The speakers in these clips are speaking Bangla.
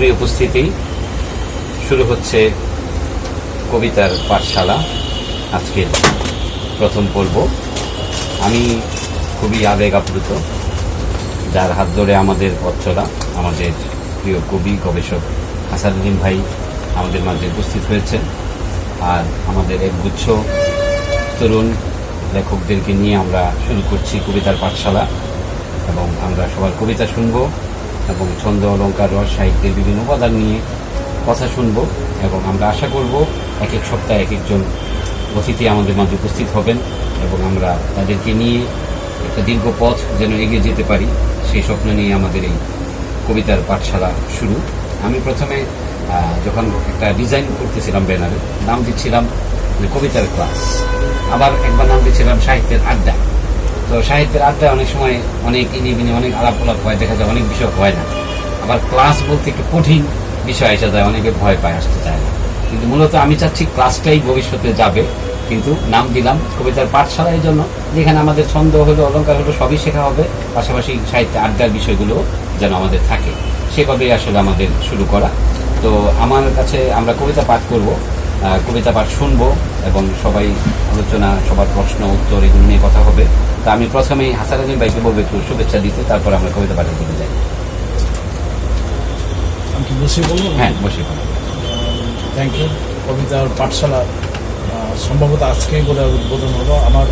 প্রিয় উপস্থিতি, শুরু হচ্ছে কবিতার পাঠশালা। আজকের প্রথম পর্ব। আমি খুবই আবেগ আপ্লুত, যার হাত ধরে আমাদের পথ চলা, আমাদের প্রিয় কবি গবেষক হাসানুদ্দিন ভাই আমাদের মাঝে উপস্থিত হয়েছেন। আর আমাদের একগুচ্ছ তরুণ লেখকদেরকে নিয়ে আমরা শুরু করছি কবিতার পাঠশালা, এবং আমরা সবার কবিতা শুনব এবং ছন্দ, অলঙ্কার, রস, সাহিত্যের বিভিন্ন উপাদান নিয়ে কথা শুনব। এবং আমরা আশা করব এক এক সপ্তাহে এক একজন অতিথি আমাদের মাঝে উপস্থিত হবেন, এবং আমরা তাদেরকে নিয়ে একটা দীর্ঘ পথ যেন এগিয়ে যেতে পারি, সেই স্বপ্ন নিয়ে আমাদের এই কবিতার পাঠশালা শুরু। আমি প্রথমে যখন একটা ডিজাইন করতেছিলাম ব্যানারে, নাম দিচ্ছিলাম কবিতার ক্লাস, আবার একবার নাম দিচ্ছিলাম সাহিত্যের আড্ডা। তো সাহিত্যের আড্ডায় অনেক সময় অনেক ইনিবিনি অনেক আলাপ হয়, দেখা যায় অনেক বিষয় হয় না। আবার ক্লাস বলতে একটু কঠিন বিষয় এসে যায়, অনেকে ভয় পায়, আসতে চায় না। কিন্তু মূলত আমি চাচ্ছি ক্লাসটাই ভবিষ্যতে যাবে, কিন্তু নাম দিলাম কবিতার পাঠশালা এই জন্য, যেখানে আমাদের ছন্দ হলো, অলঙ্কার হলো, সবই শেখা হবে, পাশাপাশি সাহিত্য আড্ডার বিষয়গুলো যেন আমাদের থাকে, সেভাবেই আসলে আমাদের শুরু করা। তো আমার কাছে আমরা কবিতা পাঠ করব, কবিতা পাঠ শুনবো, এবং সবাই আলোচনা, সবার প্রশ্ন উত্তর এগুলো নিয়ে কথা হবে। তা আমি প্রথমেই হাসানুদ্দিন ভাইকে বলবো একটু শুভেচ্ছা দিতে, তারপর আমরা কবিতা পাঠের দিকে যাই। আমি কি বসে বলবো? হ্যাঁ, বসে বলবো। Thank you. কবিতার পাঠশালা সম্ভবত আজকেই বোধহয় উদ্বোধন হলো। আমার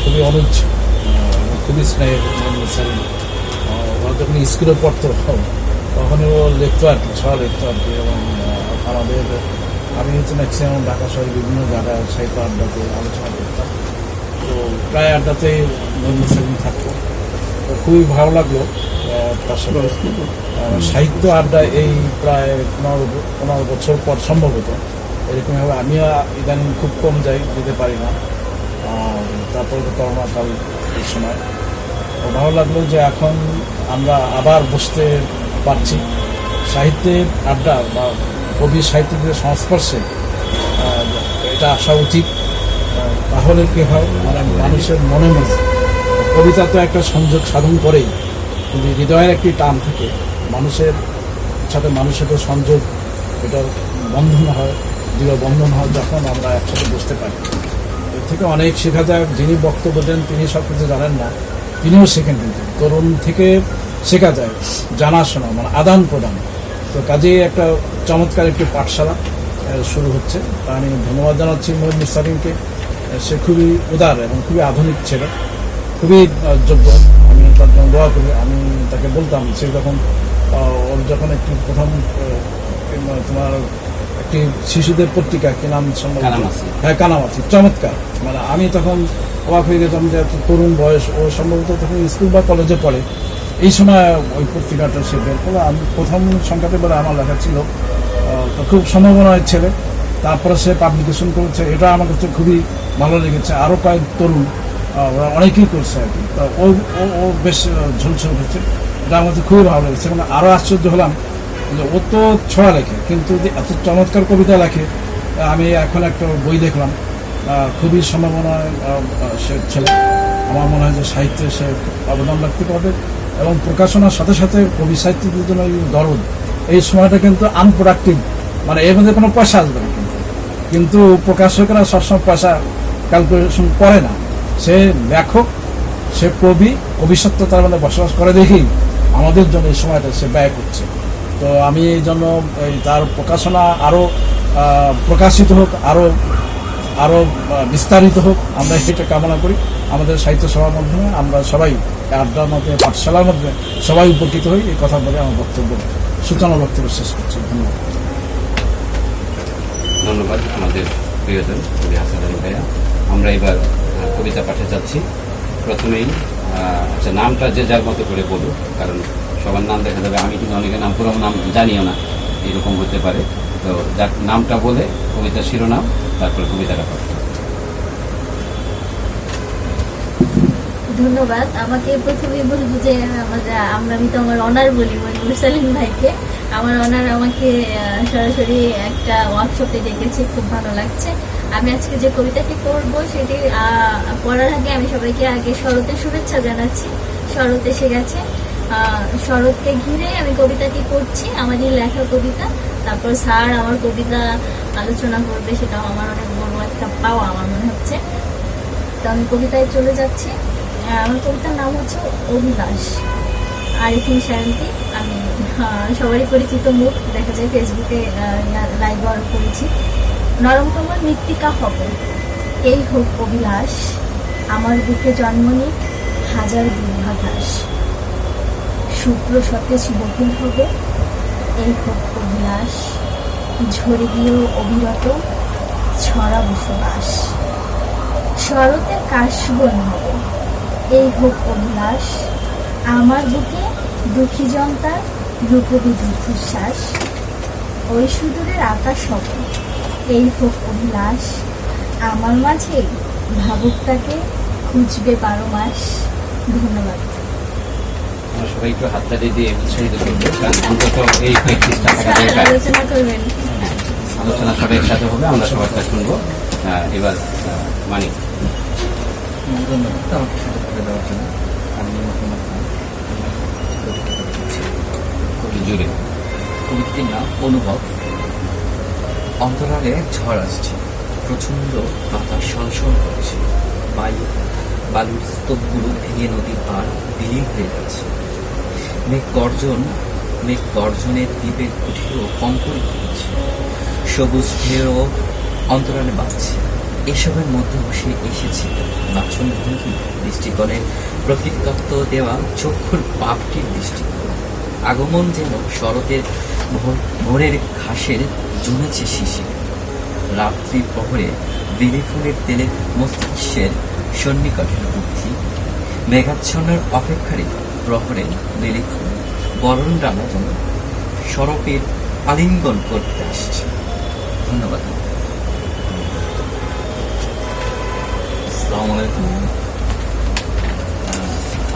খুবই অনুজ, খুবই স্নেহের স্যার, ওরা যখন স্কুলে পড়তো তখনই ও লিখতো আর কি, ছড়া লিখতো আর কি। এবং আমাদের আমি হচ্ছে ম্যাক্সিমাম ঢাকা শহরের বিভিন্ন জায়গায় সাহিত্য আড্ডাতে আলোচনা করতাম। তো প্রায় আড্ডাতেই নজরুল সেলিম থাকতো। তো খুবই ভালো লাগলো তার সাথে সাহিত্য আড্ডা এই প্রায় 15 বছর পর সম্ভবত এরকমভাবে। আমিও ইদানিং খুব কম যাই, যেতে পারি না। তারপরে তো করোনাকাল এই সময়। তো ভালো লাগলো যে এখন আমরা আবার বসতে পারছি। সাহিত্যের আড্ডা বা কবি সাহিত্যিকদের সংস্পর্শে এটা আসা উচিত। তাহলে কী হয়, মানে মানুষের মনে মনে কবিতা তো একটা সংযোগ সাধন করেই, কিন্তু হৃদয়ের একটি টান থাকে, মানুষের সাথে মানুষের তো সংযোগ, এটা বন্ধন হয়, দৃঢ় বন্ধন হয় যখন আমরা একসাথে বসতে পারি। এর থেকে অনেক শেখা যায়। যিনি বক্তব্য দেন তিনি সব কিছু জানেন না, তিনিও শেখেন, কিন্তু তরুণ থেকে শেখা যায়, জানাশোনা, মানে আদান প্রদান। তো কাজেই একটা চমৎকার একটি পাঠশালা শুরু হচ্ছে। আমি ধন্যবাদ জানাচ্ছি মহিউদ্দিন সালিমকে। সে খুবই উদার এবং খুবই আধুনিক ছেলে, খুবই যোগ্য। আমি তার জন্য দোয়া করি। আমি তাকে বলতাম, সে যখন ওর যখন একটি প্রথম তোমার একটি শিশুদের পত্রিকা, কি নাম হ্যাঁ, কানামাছি, চমৎকার। মানে আমি তখন অবাক হয়ে গেছিলাম যে এত তরুণ বয়স, ও সম্ভবত তখন স্কুল বা কলেজে পড়ে। এই সময় ওই পত্রিকাটা সে বের করে। আমি প্রথম সংখ্যাতে বলে আমার লেখা ছিল, তো খুব সম্ভাবনার ছেলে। তারপরে সে পাবলিকেশন করেছে, এটা আমার কাছে খুবই ভালো লেগেছে। আরও কয়েক তরুণ ওরা অনেকেই করছে আর কি। তো ও বেশ ঝলসে উঠেছে, এটা আমার কাছে খুবই ভালো লেগেছে। এবং আরও আশ্চর্য হলাম যে ও তো ছড়া লেখে, কিন্তু যে এত চমৎকার কবিতা লেখে। আমি এখন একটা বই দেখলাম, খুবই সম্ভাবনা সে ছেলে। আমার মনে হয় যে সাহিত্যে সে অবদান রাখতে পারবে। এবং প্রকাশনার সাথে সাথে কবি সাহিত্যিকদের জন্য দরদ, এই সময়টা কিন্তু আনপ্রোডাক্টিভ, মানে এর মধ্যে কোনো পয়সা আসবে না। কিন্তু প্রকাশকেরা সবসময় পয়সা ক্যালকুলেশন করে না। সে লেখক, সে কবি, কবিসত্ব তার মধ্যে বসবাস করে দেখেই আমাদের জন্য এই সময়টা সে ব্যয় করছে। তো আমি এই জন্য তার প্রকাশনা আরও প্রকাশিত হোক, আরও বিস্তারিত হোক, আমরা এটা কামনা করি। আমাদের সাহিত্য সভার মাধ্যমে আমরা সবাই আড্ডার মধ্যে, পাঠশালার মধ্যে সবাই উপকৃত হই। এই কথা বলে আমার বক্তব্য, সূচনা বক্তব্য শেষ করছি। ধন্যবাদ। ধন্যবাদ আমাদের প্রিয়জন কবি হাসানুদ্দিন ভাইয়া। আমরা এবার কবিতা পাঠে যাচ্ছি। প্রথমেই আচ্ছা, নামটা যে যার মতো করে বলুক, কারণ সবার নাম দেখা যাবে, আমি কিন্তু অনেকের নাম, পুরো নাম জানিও না, এরকম হতে পারে। তো যার নামটা বলে কবিতার শিরোনাম, তারপরে কবিতাটা পাঠ। ধন্যবাদ। আমাকে প্রথমেই বলবো যে আমি তো আমার অনার বলি মনিউর সালিম ভাইকে। আমার অনার আমাকে সরাসরি একটা ওয়ার্কশপে ডেকেছে, খুব ভালো লাগছে। আমি আজকে যে কবিতাটি করব সেটি পড়ার আগে আমি সবাইকে আগে শরতের শুভেচ্ছা জানাচ্ছি। শরৎ এসে গেছে, শরৎকে ঘিরে আমি কবিতাটি পড়ছি, আমারই লেখা কবিতা। তারপর স্যার আমার কবিতা আলোচনা করবে, সেটাও আমার অনেক বড় একটা পাওয়া আমার মনে হচ্ছে। তো আমি কবিতায় চলে যাচ্ছি। আমার কবিতার নাম হচ্ছে অভিলাষ, আরিফিন শায়ন্তি। আমি সবারই পরিচিত মুখ, দেখা যায় ফেসবুকে লাইভ করেছি। নরমতম মৃত্তিকা হব, এই হোক অভিলাষ, আমার বুকে জন্ম নিক হাজার দুর্ভাঘাস। শুক্র সতেজ বকুল হব, এই হোক অভিলাষ, ঝরে গিয়েও অবিরত ছড়া বসবাস। শরতে কাশবন হব, এই হোক অভিলাষ, আমার বুকে দুঃখী জনতার রূপবী দীর্ঘশ্বাস। ওই সুদূরের আকাশ হব, এই হোক অভিলাষ, আমার মাঝে ভাবুকটাকে খুঁজবে 12 মাস। ধন্যবাদ। আমরা সবাই একটু হাততালি দিয়ে উৎসাহিত করবো, কারণ অন্তত এই প্র্যাকটিসটা থাকা দরকার। আলোচনা করবেন। হ্যাঁ, আলোচনা সবাই একসাথে হবে, আমরা সবাইটা শুনবো। এবার মানিক। ধন্যবাদ আমাকে সুযোগ করে দেওয়ার জন্য। আমি মোহাম্মদ খান, জুড়ে কবিতাটির নাম অনুভব। অন্তরালে ঝড় আসছে, প্রচণ্ড বাতাস সলসল করছে, বালুর স্তূপগুলো ভেঙে নদীর পার বিলীন হয়ে যাচ্ছে। মেঘ গর্জনের দ্বীপের কুঠিরও কঙ্করিত হচ্ছে, সবুজ ঢেউ অন্তরালে বাজছে। এসবের মধ্যে বসে এসেছে বাচনভঙ্গি দৃষ্টিকোণে প্রকৃতিতত্ত্ব দেওয়া চক্ষুর পাপটির দৃষ্টিকোণ। আগমন যেন শরতের ভোরের ঘাসের জমেছে শিশির। রাত্রি প্রহরে বেলি ফুলের তেলে মস্তিষ্কের সন্নিকটের বুদ্ধি। মেঘাচ্ছন্নের অপেক্ষারে প্রহরে বেলি ফুল বরণ রাঙা যেন সড়কের আলিঙ্গন করতে আসছে। ধন্যবাদ। আসসালামু আলাইকুম।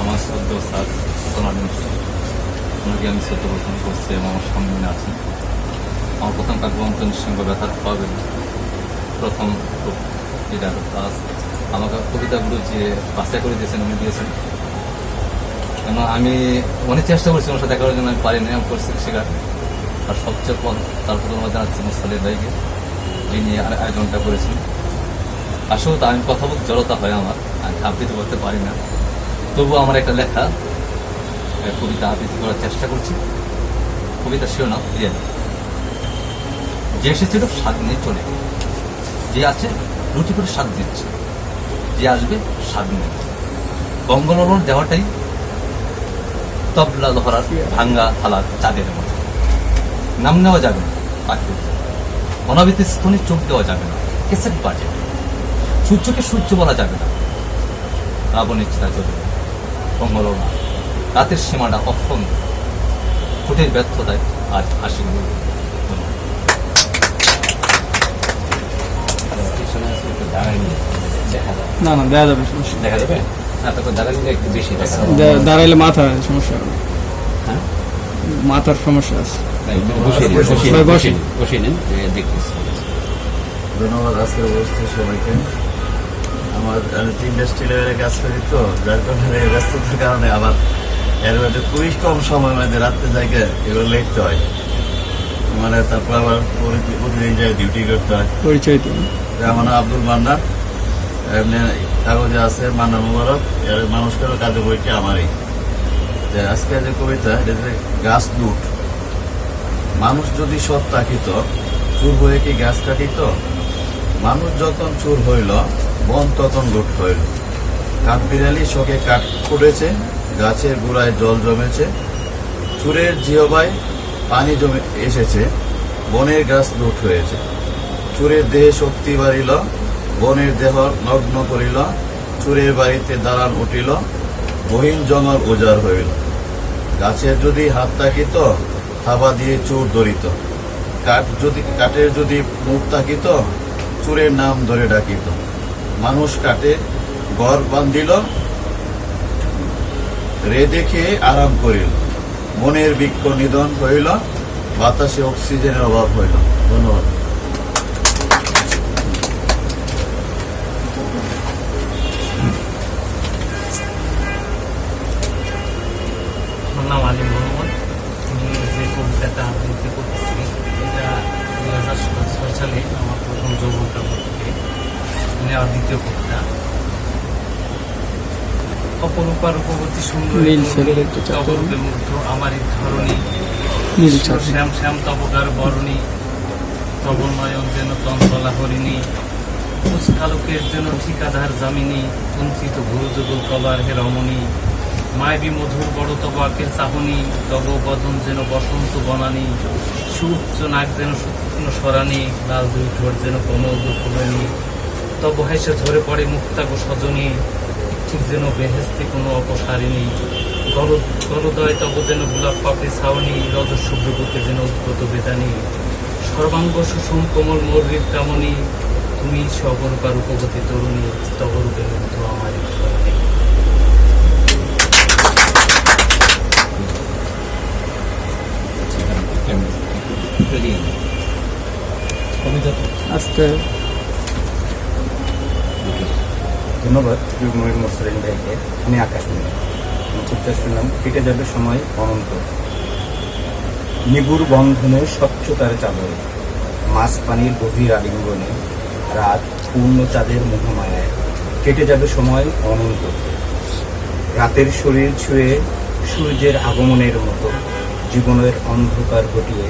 আমার শ্রদ্ধ স্যার সোনালী মিশ্র, ওনাকে আমি শ্রদ্ধ প্রদান করছি এবং আমার সম্মানে আছি। আমার প্রথম কাব্যগ্রন্থ নিঃসঙ্গ ব্যথা পাবেন প্রথম যেটা ক্লাস আমাকে কবিতাগুলো যে বাছাই করে দিয়েছেন উনি দিয়েছেন। কেন আমি অনেক চেষ্টা করছি ওনার সাথে দেখা করার জন্য, আমি পারিনি, আমি পরিস্থিতি শিকার। আর সবচেয়ে তারপর তোমার জানাচ্ছি মুস্তালির ভাইকে, এই নিয়ে আয়োজনটা করেছি। আসলেও তো আমি কথা বলতে জড়তা হয় আমার, আমি আবৃত্তি করতে পারি না, তবুও আমার একটা লেখা কবিতা আবৃত্তি করার চেষ্টা করছি। কবিতা শিরোনাম রিয়ালি। যে এসেছিল স্বাদ নিয়ে চলে, যে আছে রুটি করে স্বাদ দিচ্ছে, যে আসবে স্বাদ নিয়ে। বঙ্গলবন দেওয়াটাই তবলা ধরার ভাঙ্গা থালার চাঁদের মতো। নাম নেওয়া যাবে না পাখি, অনাবৃত্তি স্তনে চোখ দেওয়া যাবে না, কেসেট বাজে সূর্যকে সূর্য বলা যাবে না, রাবণের চিতা চলবে বঙ্গলবন। রাতের সীমাটা অফন্দ, ফুটের ব্যর্থতায় আজ হাসি। না না দেওয়া যাবে, সমস্যা দেখা যাবে না, তখন দাঁড়ালে একটু বেশি দেখা যাবে। দাঁড়াইলে মাথা সমস্যা হবে, হ্যাঁ মাথার সমস্যা আছে। বসে নিন, দেখতেছি। ধন্যবাদ আজকের উপস্থিত সবাইকে। আমি 3 স্টিলের কাজ করি, তো যার কারণে ব্যস্ততার কারণে আমার এর মধ্যে খুবই কম সময়ের মধ্যে রাত্রে জায়গা এগুলো লিখতে হয়, মানে তারপর আবার প্রতিদিন যায় ডিউটি করতে হয়। পরিচয় তো আমার নাম আব্দুল মান্নান, এমনি কাগজে আছে মান্নান মুবারক, এর মানুষের কাজে বইটি আমারই। আজকে যে কবিতা, এটা যে গাছ লুট। মানুষ যদি সৎ থাকিত, চুর হয়ে কি গাছ কাটিত? মানুষ যখন চুর হইল, বন তখন লুট হইল। কাঠ বিড়ালি শোকে কাঠ ফুটেছে, গাছের গোড়ায় জল জমেছে, চুরের জিহবায় পানি জমে এসেছে, বনের গাছ লুট হয়েছে। চুরের দেহে শক্তি বাড়িল, বনের দেহ নগ্ন করিল, চুরের বাড়িতে দালান উঠিল, বহিন জঙ্গল উজাড় হইল। গাছের যদি হাত থাকিত, থাবা দিয়ে চুর ধরিত। কাঠের যদি মুখ থাকিত, চুরের নাম ধরে ডাকিত। মানুষ কাটে ঘর বান্ধিল, রেঁধে খেয়ে আরাম করিল। মনের বৃক্ষ নিধন হইল, বাতাসে অক্সিজেনের অভাব হইল। ধন্যবাদ। আমার আবৃত্তি করতেছি। এটা 2006 সালে আমার প্রথম যৌবন কাব্য থেকে নেওয়া দ্বিতীয় কবিতা। অপরূপা রূপবতী সুন্দরী নীল ছেলের একটু চাপ করুন। তবরূপে মুগ্ধ আমারই ধরণী, নীল চাপ। শ্যাম শ্যাম তবকার বরণী, তব নয়ন যেন চঞ্চলা হরিণী, পুষ্কালকের যেন ঠিকাদার জামিনী, কুঞ্চিত ভুরুযুগল কলার হে রমণী, মায়াবী মধুর বড় তব আখের চাহনি, তব বদন যেন বসন্ত বনানী, সুউচ্চ নাক যেন শুকনো সরানি, লাল দুই ঠোঁট যেন কমল ফুলনি, তব হেসে ঝরে পড়ে মুক্তাগো সজনী, ঠিক যেন বেহেস্তি কোনো অপসারিণী, গলদয় তব যেন গোলাপ পাপড়ি ছাউনি, রজস্বভ্র বুকে যেন উদ্গত বেদানী, সর্বাঙ্গ সুষুম কোমল মর্রীর কামনী, তুমি সগরূপা রূপবতী তরুণী, তব রূপে মুগ্ধ আমারই ধরণী। কবিতা আজকে ধন্যবাদ মহিম মোরসালিন ভাইকে। আমি আকাশ মিয়া। কবিতা শুনলাম কেটে যাবে সময় অনন্ত, নিগুড় বন্ধনে স্বচ্ছতার চাদরে, মাছ পানির গভীর আলিঙ্গনে, রাত পূর্ণ চাঁদের মোহমায়ায়, কেটে যাবে সময় অনন্ত। রাতের শরীর ছুঁয়ে সূর্যের আগমনের মতো জীবনের অন্ধকার ঘটিয়ে,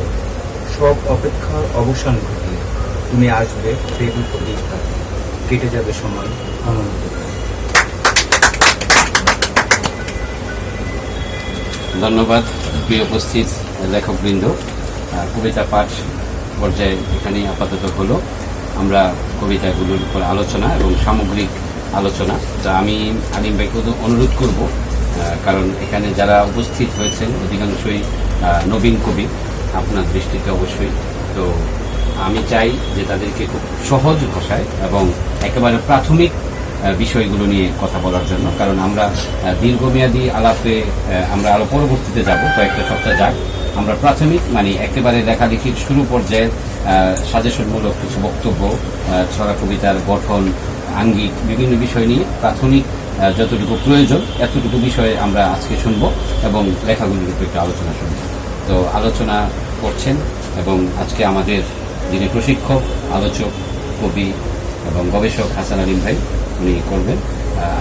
সব অপেক্ষার অবসান ঘটিয়ে তুমি আসবে প্রেম প্রতীক্ষা, কেটে যাবে সময় অনন্ত। ধন্যবাদ প্রিয় উপস্থিত লেখকবৃন্দ। কবিতা পাঠ পর্যায়ে এখানে আপাতত হলো। আমরা কবিতাগুলোর উপর আলোচনা এবং সামগ্রিক আলোচনা, যা আমি আলিম ভাইকে অনুরোধ করব, কারণ এখানে যারা উপস্থিত হয়েছেন অধিকাংশই নবীন কবি আপনার দৃষ্টিতে অবশ্যই। তো আমি চাই যে তাদেরকে খুব সহজ ভাষায় এবং একেবারে প্রাথমিক বিষয়গুলো নিয়ে কথা বলার জন্য, কারণ আমরা দীর্ঘমেয়াদী আলাপে আমরা আরো পরবর্তীতে যাব, কয়েকটা সপ্তাহ যাক। আমরা প্রাথমিক মানে একেবারে লেখালেখির শুরু পর্যায়ের সাজেশনমূলক কিছু বক্তব্য, ছড়া কবিতার গঠন, আঙ্গিক বিভিন্ন বিষয় নিয়ে প্রাথমিক যতটুকু প্রয়োজন এতটুকু বিষয়ে আমরা আজকে শুনব এবং লেখাগুলির উপর একটু আলোচনা শুনব। তো আলোচনা করছেন এবং আজকে আমাদের যিনি প্রশিক্ষক, আলোচক, কবি এবং গবেষক হাসান আলিম ভাই, উনি করবেন।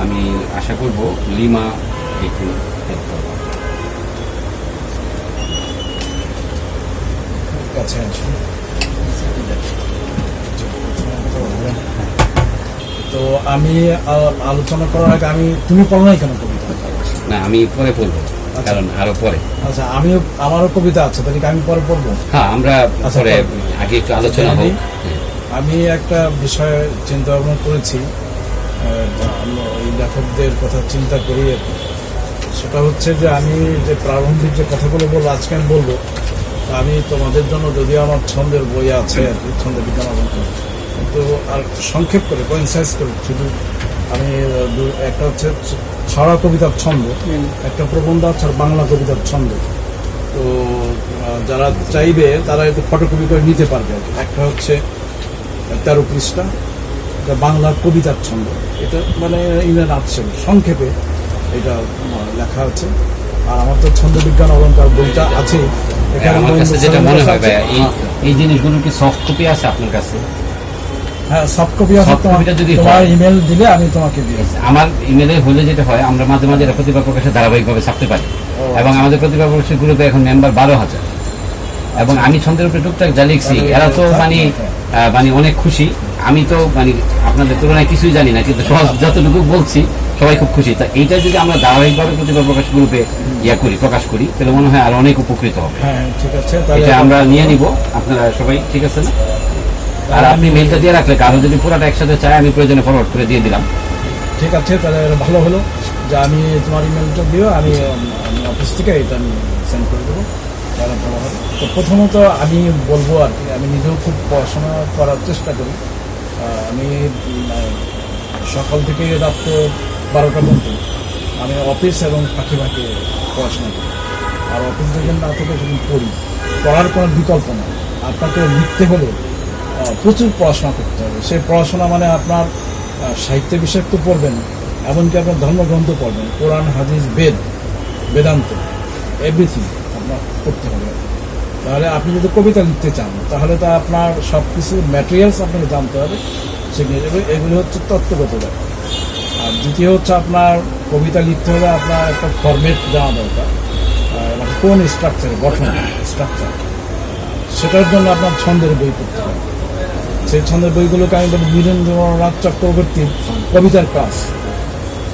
আমি আশা করব লিমা একটু হেল্প করব। কাছে আসুন। তো আমি আলোচনা করার আগে তুমি পড়ো নাই কেন কবিতা? না, আমি পরে পড়বো, কারণ আরো পরে। আচ্ছা, আমারও কবিতা আছে, তাহলে কি আমি পরে পড়বো? হ্যাঁ, আমরা আচ্ছা, পরে আগে একটু আলোচনা হোক। আমি একটা বিষয় চিন্তা ভাবনা করেছি, এই লেখকদের কথা চিন্তা করি। সেটা হচ্ছে যে আমি যে প্রারম্ভিক যে কথাগুলো বলবো আজকে আমি বলবো, আমি তোমাদের জন্য, যদিও আমার ছন্দের বই আছে আর কি, ছন্দ বিজ্ঞান অলঙ্কার, কিন্তু আর সংক্ষেপ করে কোইনসাইজ করে শুধু আমি একটা হচ্ছে ছড়া কবিতার ছন্দ, একটা প্রবন্ধ আছে আর বাংলা কবিতার ছন্দ। তো যারা চাইবে তারা একটু ফটোকপি করে নিতে পারবে। একটা হচ্ছে 13 পৃষ্ঠা, এটা বাংলা কবিতার ছন্দ, এটা মানে ইনের আছে সংক্ষেপে এটা লেখা আছে। আর আমার তো ছন্দ বিজ্ঞান অলঙ্কার বইটা আছে। আমার কাছে যেটা মনে হয় ভাইয়া, এই জিনিসগুলো কি সফট কপি আছে আপনার কাছে? হ্যাঁ, সফট কপি আছে। সফট কপিটা যদি তোমার হয়, ইমেল দিলে আমি তোমাকে দিয়ে দেব। আমার ইমেলে হলে যেটা হয়, আমরা মাঝে মাঝে এটা প্রতিভা প্রকাশে ধারাবাহিকভাবে ছাপতে পারি। এবং আমাদের প্রতিভা প্রকাশের গ্রুপে এখন মেম্বার 12,000। এবং আমি ছন্দের উপরে টুকটাক যা লিখছি, এরা তো মানে অনেক খুশি। আমি তো মানে আপনাদের তুলনায় কিছুই জানি না, কিন্তু যতটুকু বলছি সবাই খুব খুশি। তা এইটা যদি আমরা ধারাবাহিকভাবে প্রতিভা প্রকাশ গ্রুপে প্রকাশ করি, তাহলে মনে হয় আর অনেক উপকৃত হবে। হ্যাঁ, ঠিক আছে, এটা আমরা নিয়ে নিব। আপনারা সবাই ঠিক আছে না? আর আপনি মেলটা দিয়ে রাখলে কারো যদি পুরোটা একসাথে চায়, আমি প্রয়োজনে ফরওয়ার্ড করে দিয়ে দিলাম। ঠিক আছে, তাহলে ভালো হলো যে আমি তোমার ইমেলটা দিও, আমি অফিস থেকে এটা আমি সেন্ড করে দেবো, তাহলে ভালো হবে। তো প্রথমত আমি বলবো আর কি, আমি নিজেও খুব পড়াশোনা করার চেষ্টা করি। আমি সকাল থেকে রাত্র 12টা পর্যন্ত আমি অফিস এবং ফাঁকে ফাঁকে পড়াশোনা করি। আর অফিস থেকে না থেকে শুধু পড়ি, পড়ার কোনো বিকল্প নেই। আপনাকে লিখতে হলে প্রচুর পড়াশোনা করতে হবে। সেই পড়াশোনা মানে আপনার সাহিত্য বিষয় তো পড়বেন, এমনকি আপনার ধর্মগ্রন্থ পড়বেন, কোরআন, হাদিস, বেদান্ত, এভরিথিং আপনার করতে হবে। তাহলে আপনি যদি কবিতা লিখতে চান তাহলে তো আপনার সব কিছু ম্যাটেরিয়ালস আপনাকে জানতে হবে, সেগুলো এগুলি হচ্ছে তত্ত্বগত ব্যাপার। আর দ্বিতীয় হচ্ছে আপনার কবিতা লিখতে হলে আপনার একটা ফরম্যাট জানা দরকার, মানে কোন স্ট্রাকচারে গঠন স্ট্রাকচার, সেটার জন্য আপনার ছন্দের বই পড়তে হবে। সেই ছন্দের বইগুলোকে আমি বলি বীরেন্দ্রনাথ চক্রবর্তীর কবিতার ক্লাস,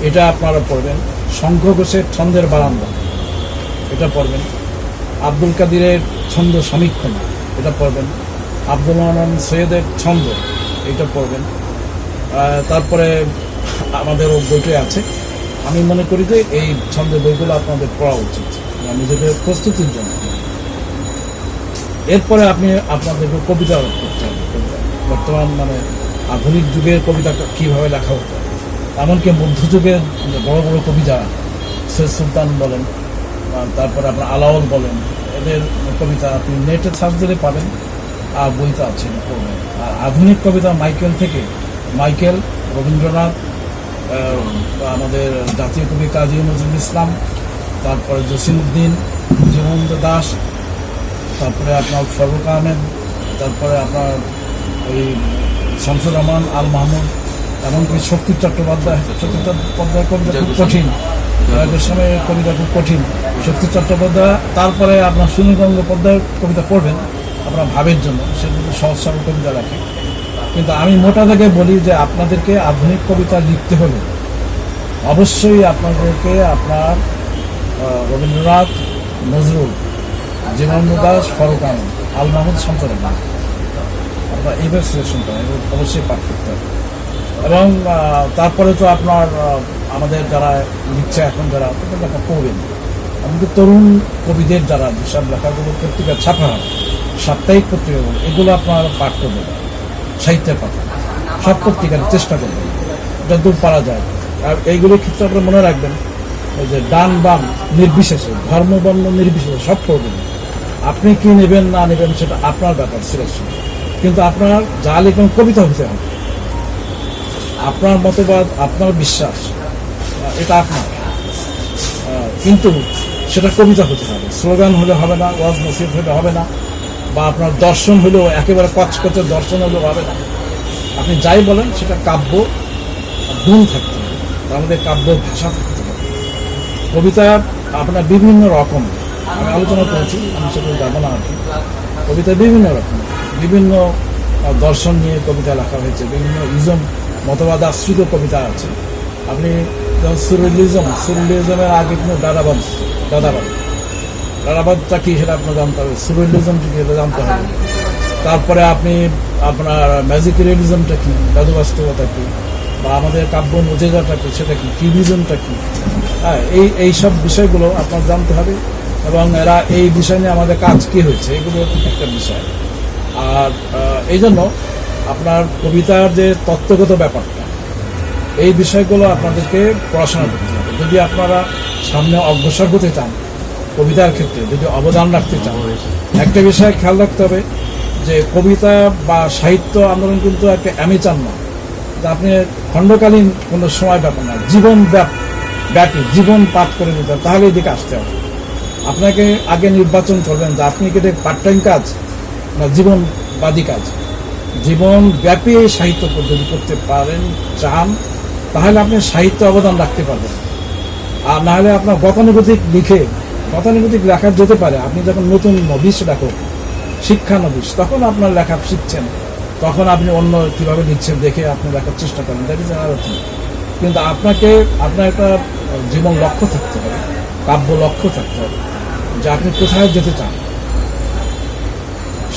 এটা আপনারা পড়বেন। শঙ্খ ঘোষের ছন্দের বারান্দা, এটা পড়বেন। আব্দুল কাদিরের ছন্দ সমীক্ষণ, এটা পড়বেন। আব্দুল মান্নান সৈয়দের ছন্দ, এটা পড়বেন। তারপরে আমাদের বইটি আছে, আমি মনে করি যে এই ছন্দের বইগুলো আপনাদের পড়া উচিত নিজেদের প্রস্তুতির জন্য। এরপরে আপনি আপনাদেরকে কবিতা করতে হবে। বর্তমান মানে আধুনিক যুগের কবিতা কীভাবে লেখা হতো, এমনকি মধ্যযুগের বড় বড় কবিতা সৈয়দ সুলতান বলেন, তারপরে আপনার আলাওল বলেন, এদের কবিতা আপনি নেটে সার্চ দিলে পাবেন, আর বইতে আছে পড়বেন। আর আধুনিক কবিতা মাইকেল, রবীন্দ্রনাথ, আমাদের জাতীয় কবি কাজী নজরুল ইসলাম, তারপরে জসিমউদ্দিন, জীবনানন্দ দাশ, তারপরে আপনার ফারুক আহমেদ, তারপরে আপনার ওই শামসুর রহমান আল মাহমুদ, এমনকি শক্তি চট্টোপাধ্যায় কবিতা খুব কঠিন, সময়ের কবিতা খুব কঠিন, শক্তি চট্টোপাধ্যায়। তারপরে আপনার সুনীল গঙ্গোপাধ্যায়ের কবিতা পড়বেন আপনার ভাবের জন্য, সেগুলো সহজ সরল কবিতা লেখে। কিন্তু আমি মোটা দাগে বলি যে আপনাদেরকে আধুনিক কবিতা লিখতে হলে অবশ্যই আপনাদেরকে আপনার রবীন্দ্রনাথ, নজরুল, জীবনানন্দ দাশ, ফারুক আহমেদ, আল মাহমুদ, শামসুর রহমান, আপনার এইভাবে সিলেকশন করেন, অবশ্যই পাঠ করতে হবে। এবং তারপরে তো আপনার আমাদের যারা লিখছে এখন যারা লেখা পড়বেন, এমনকি তরুণ কবিদের যারা যেসব লেখাগুলো পত্রিকা ছাপা হয়, সাপ্তাহিক পত্রিকাগুলো, এগুলো আপনার পাঠ করবেন, সাহিত্যের পাঠা সব পত্রিকার চেষ্টা করবেন যতদূর পারা যায়। আর এইগুলোর ক্ষেত্রে আপনারা মনে রাখবেন যে ডান বাম নির্বিশেষে, ধর্ম বর্ণ নির্বিশেষে সব পড়বেন। আপনি কি নেবেন না নেবেন সেটা আপনার ব্যাপার, সিলেকশন। কিন্তু আপনার যা লিখবেন কবিতা হতে হবে, আপনার মতবাদ, আপনার বিশ্বাস, এটা আপনার, কিন্তু সেটা কবিতা হতে হবে। স্লোগান হলে হবে না, ওয়াজ নসিহত হলে হবে না, বা আপনার দর্শন হলেও একেবারে কচকচে দর্শন হলেও হবে না। আপনি যাই বলেন সেটা কাব্য গুণ থাকতে হবে, আমাদের কাব্য ভাষা থাকতে হবে। কবিতা আপনার বিভিন্ন রকম, আমি আলোচনা করেছি, আমি সেটা যাব না আর কি। কবিতা বিভিন্ন রকম, বিভিন্ন দর্শন নিয়ে কবিতা লেখা হয়েছে, বিভিন্ন ইজম মতবাদ আশ্রিত কবিতা আছে। আপনি যেমন সুরুলিজমের আগে কিন্তু দাদাবাদটা কি সেটা আপনার জানতে হবে, সুরুলিজমটা কি সেটা জানতে হবে। তারপরে আপনি আপনার ম্যাজিক রিয়েলিজমটা কি, জাদু বাস্তবতা কি, বা আমাদের কাব্য নজেজাটা কি সেটা কি, কিউবিজমটা কি, হ্যাঁ, এই সব বিষয়গুলো আপনার জানতে হবে। এবং এরা এই বিষয় নিয়ে আমাদের কাজ কী হয়েছে, এগুলো একটা বিষয়। আর এই জন্য আপনার কবিতার যে তত্ত্বগত ব্যাপারটা, এই বিষয়গুলো আপনাদেরকে পড়াশোনা করতে হবে। যদি আপনারা সামনে অগ্রসর হতে চান কবিতার ক্ষেত্রে, যদি অবদান রাখতে চান, একটা বিষয় খেয়াল রাখতে হবে যে কবিতা বা সাহিত্য আন্দোলন কিন্তু একটা অ্যামেচার না, যে আপনি খণ্ডকালীন কোনো সময় ব্যাপার না, জীবন ব্যাপী জীবন পাঠ করে নিতে হবে, তাহলে এদিকে আসতে হবে। আপনাকে আগে নির্বাচন করবেন যে আপনি কি পার্ট টাইম কাজ না জীবনবাদী কাজ। জীবন ব্যাপী এই সাহিত্য যদি করতে পারেন চান, তাহলে আপনি সাহিত্য অবদান রাখতে পারবেন। আর না হলে আপনার গতানুগতিক লেখা যেতে পারে। আপনি যখন নতুন নবিশ লেখক, শিক্ষানবিশ, তখন আপনার লেখা শিখছেন, তখন আপনি অন্য কীভাবে লিখছেন দেখে আপনি লেখার চেষ্টা করেন, দেখেছেন আরও ঠিক। কিন্তু আপনার একটা জীবন লক্ষ্য থাকতে হবে, কাব্য লক্ষ্য থাকতে হবে যে আপনি কোথায় যেতে চান।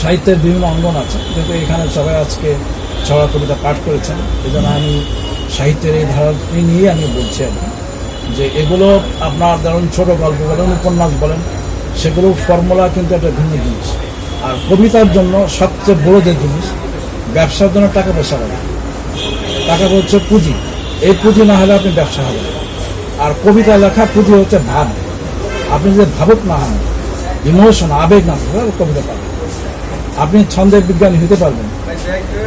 সাহিত্যের বিভিন্ন অঙ্গন আছে, কিন্তু এখানে সবাই আজকে ছড়া কবিতা পাঠ করেছেন, এই জন্য আমি সাহিত্যের এই ধারাটি নিয়ে আমি বলছি আর কি, যে এগুলো আপনার ধরুন ছোটো গল্প বলেন, উপন্যাস বলেন, সেগুলো ফর্মুলা কিন্তু একটা ভিন্ন জিনিস। আর কবিতার জন্য সবচেয়ে বড় যে জিনিস, ব্যবসার জন্য টাকা পয়সা লাগে, টাকা হচ্ছে পুঁজি, এই পুঁজি না হলে আপনি ব্যবসা হবে। আর কবিতা লেখা পুঁজি হচ্ছে ভাব। আপনি যদি ভাবুক না হন, ইমোশন, আবেগ না থাকে, কবিতা পাবেন। আপনি ছন্দের বিজ্ঞানী হতে পারবেন,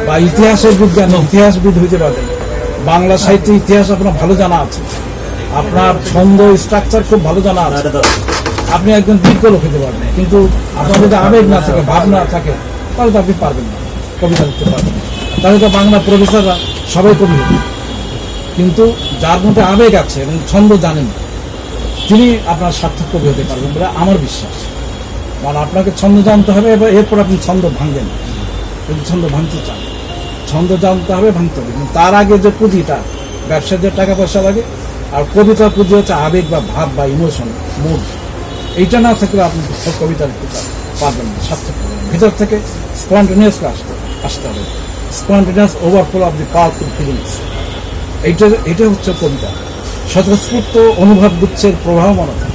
বা ইতিহাসবিদ হতে পারবেন। বাংলা সাহিত্যের ইতিহাস আপনার ভালো জানা আছে, আপনার ছন্দ স্ট্রাকচার খুব ভালো জানা আছে, আপনি একজন বিজ্ঞও খেতে পারবেন, কিন্তু আপনার যদি আবেগ না থাকে, ভাবনা থাকে, তাহলে তো আপনি পারবেন না, কবিতা লিখতে পারবেন না। তাহলে তো বাংলা প্রফেসররা সবাই কবি হবে, কিন্তু যার মধ্যে আবেগ আছে এবং ছন্দ জানেন তিনি আপনার সার্থক কবি হতে পারবেন বলে আমার বিশ্বাস। কারণ আপনাকে ছন্দ জানতে হবে, এরপর আপনি ছন্দ ভাঙবেন, যদি ছন্দ ভাঙতে চান ছন্দ জানতে হবে, ভাঙতে হবে। কিন্তু তার আগে যে পুঁজিটা, ব্যবসার যে টাকা পয়সা লাগে, আর কবিতার পুঁজি হচ্ছে আবেগ বা ভাব বা ইমোশন, মুড। এইটা না থাকলে আপনি কবিতা লিখতে পারবেন না, সার্থক হবে। ভিতর থেকে স্পন্টেনিয়াস আসতে হবে, spontaneous overflow of the powerful feelings. এইটা হচ্ছে কবিতা। স্বতঃস্ফূর্ত অনুভব গুচ্ছের প্রবাহমানতা,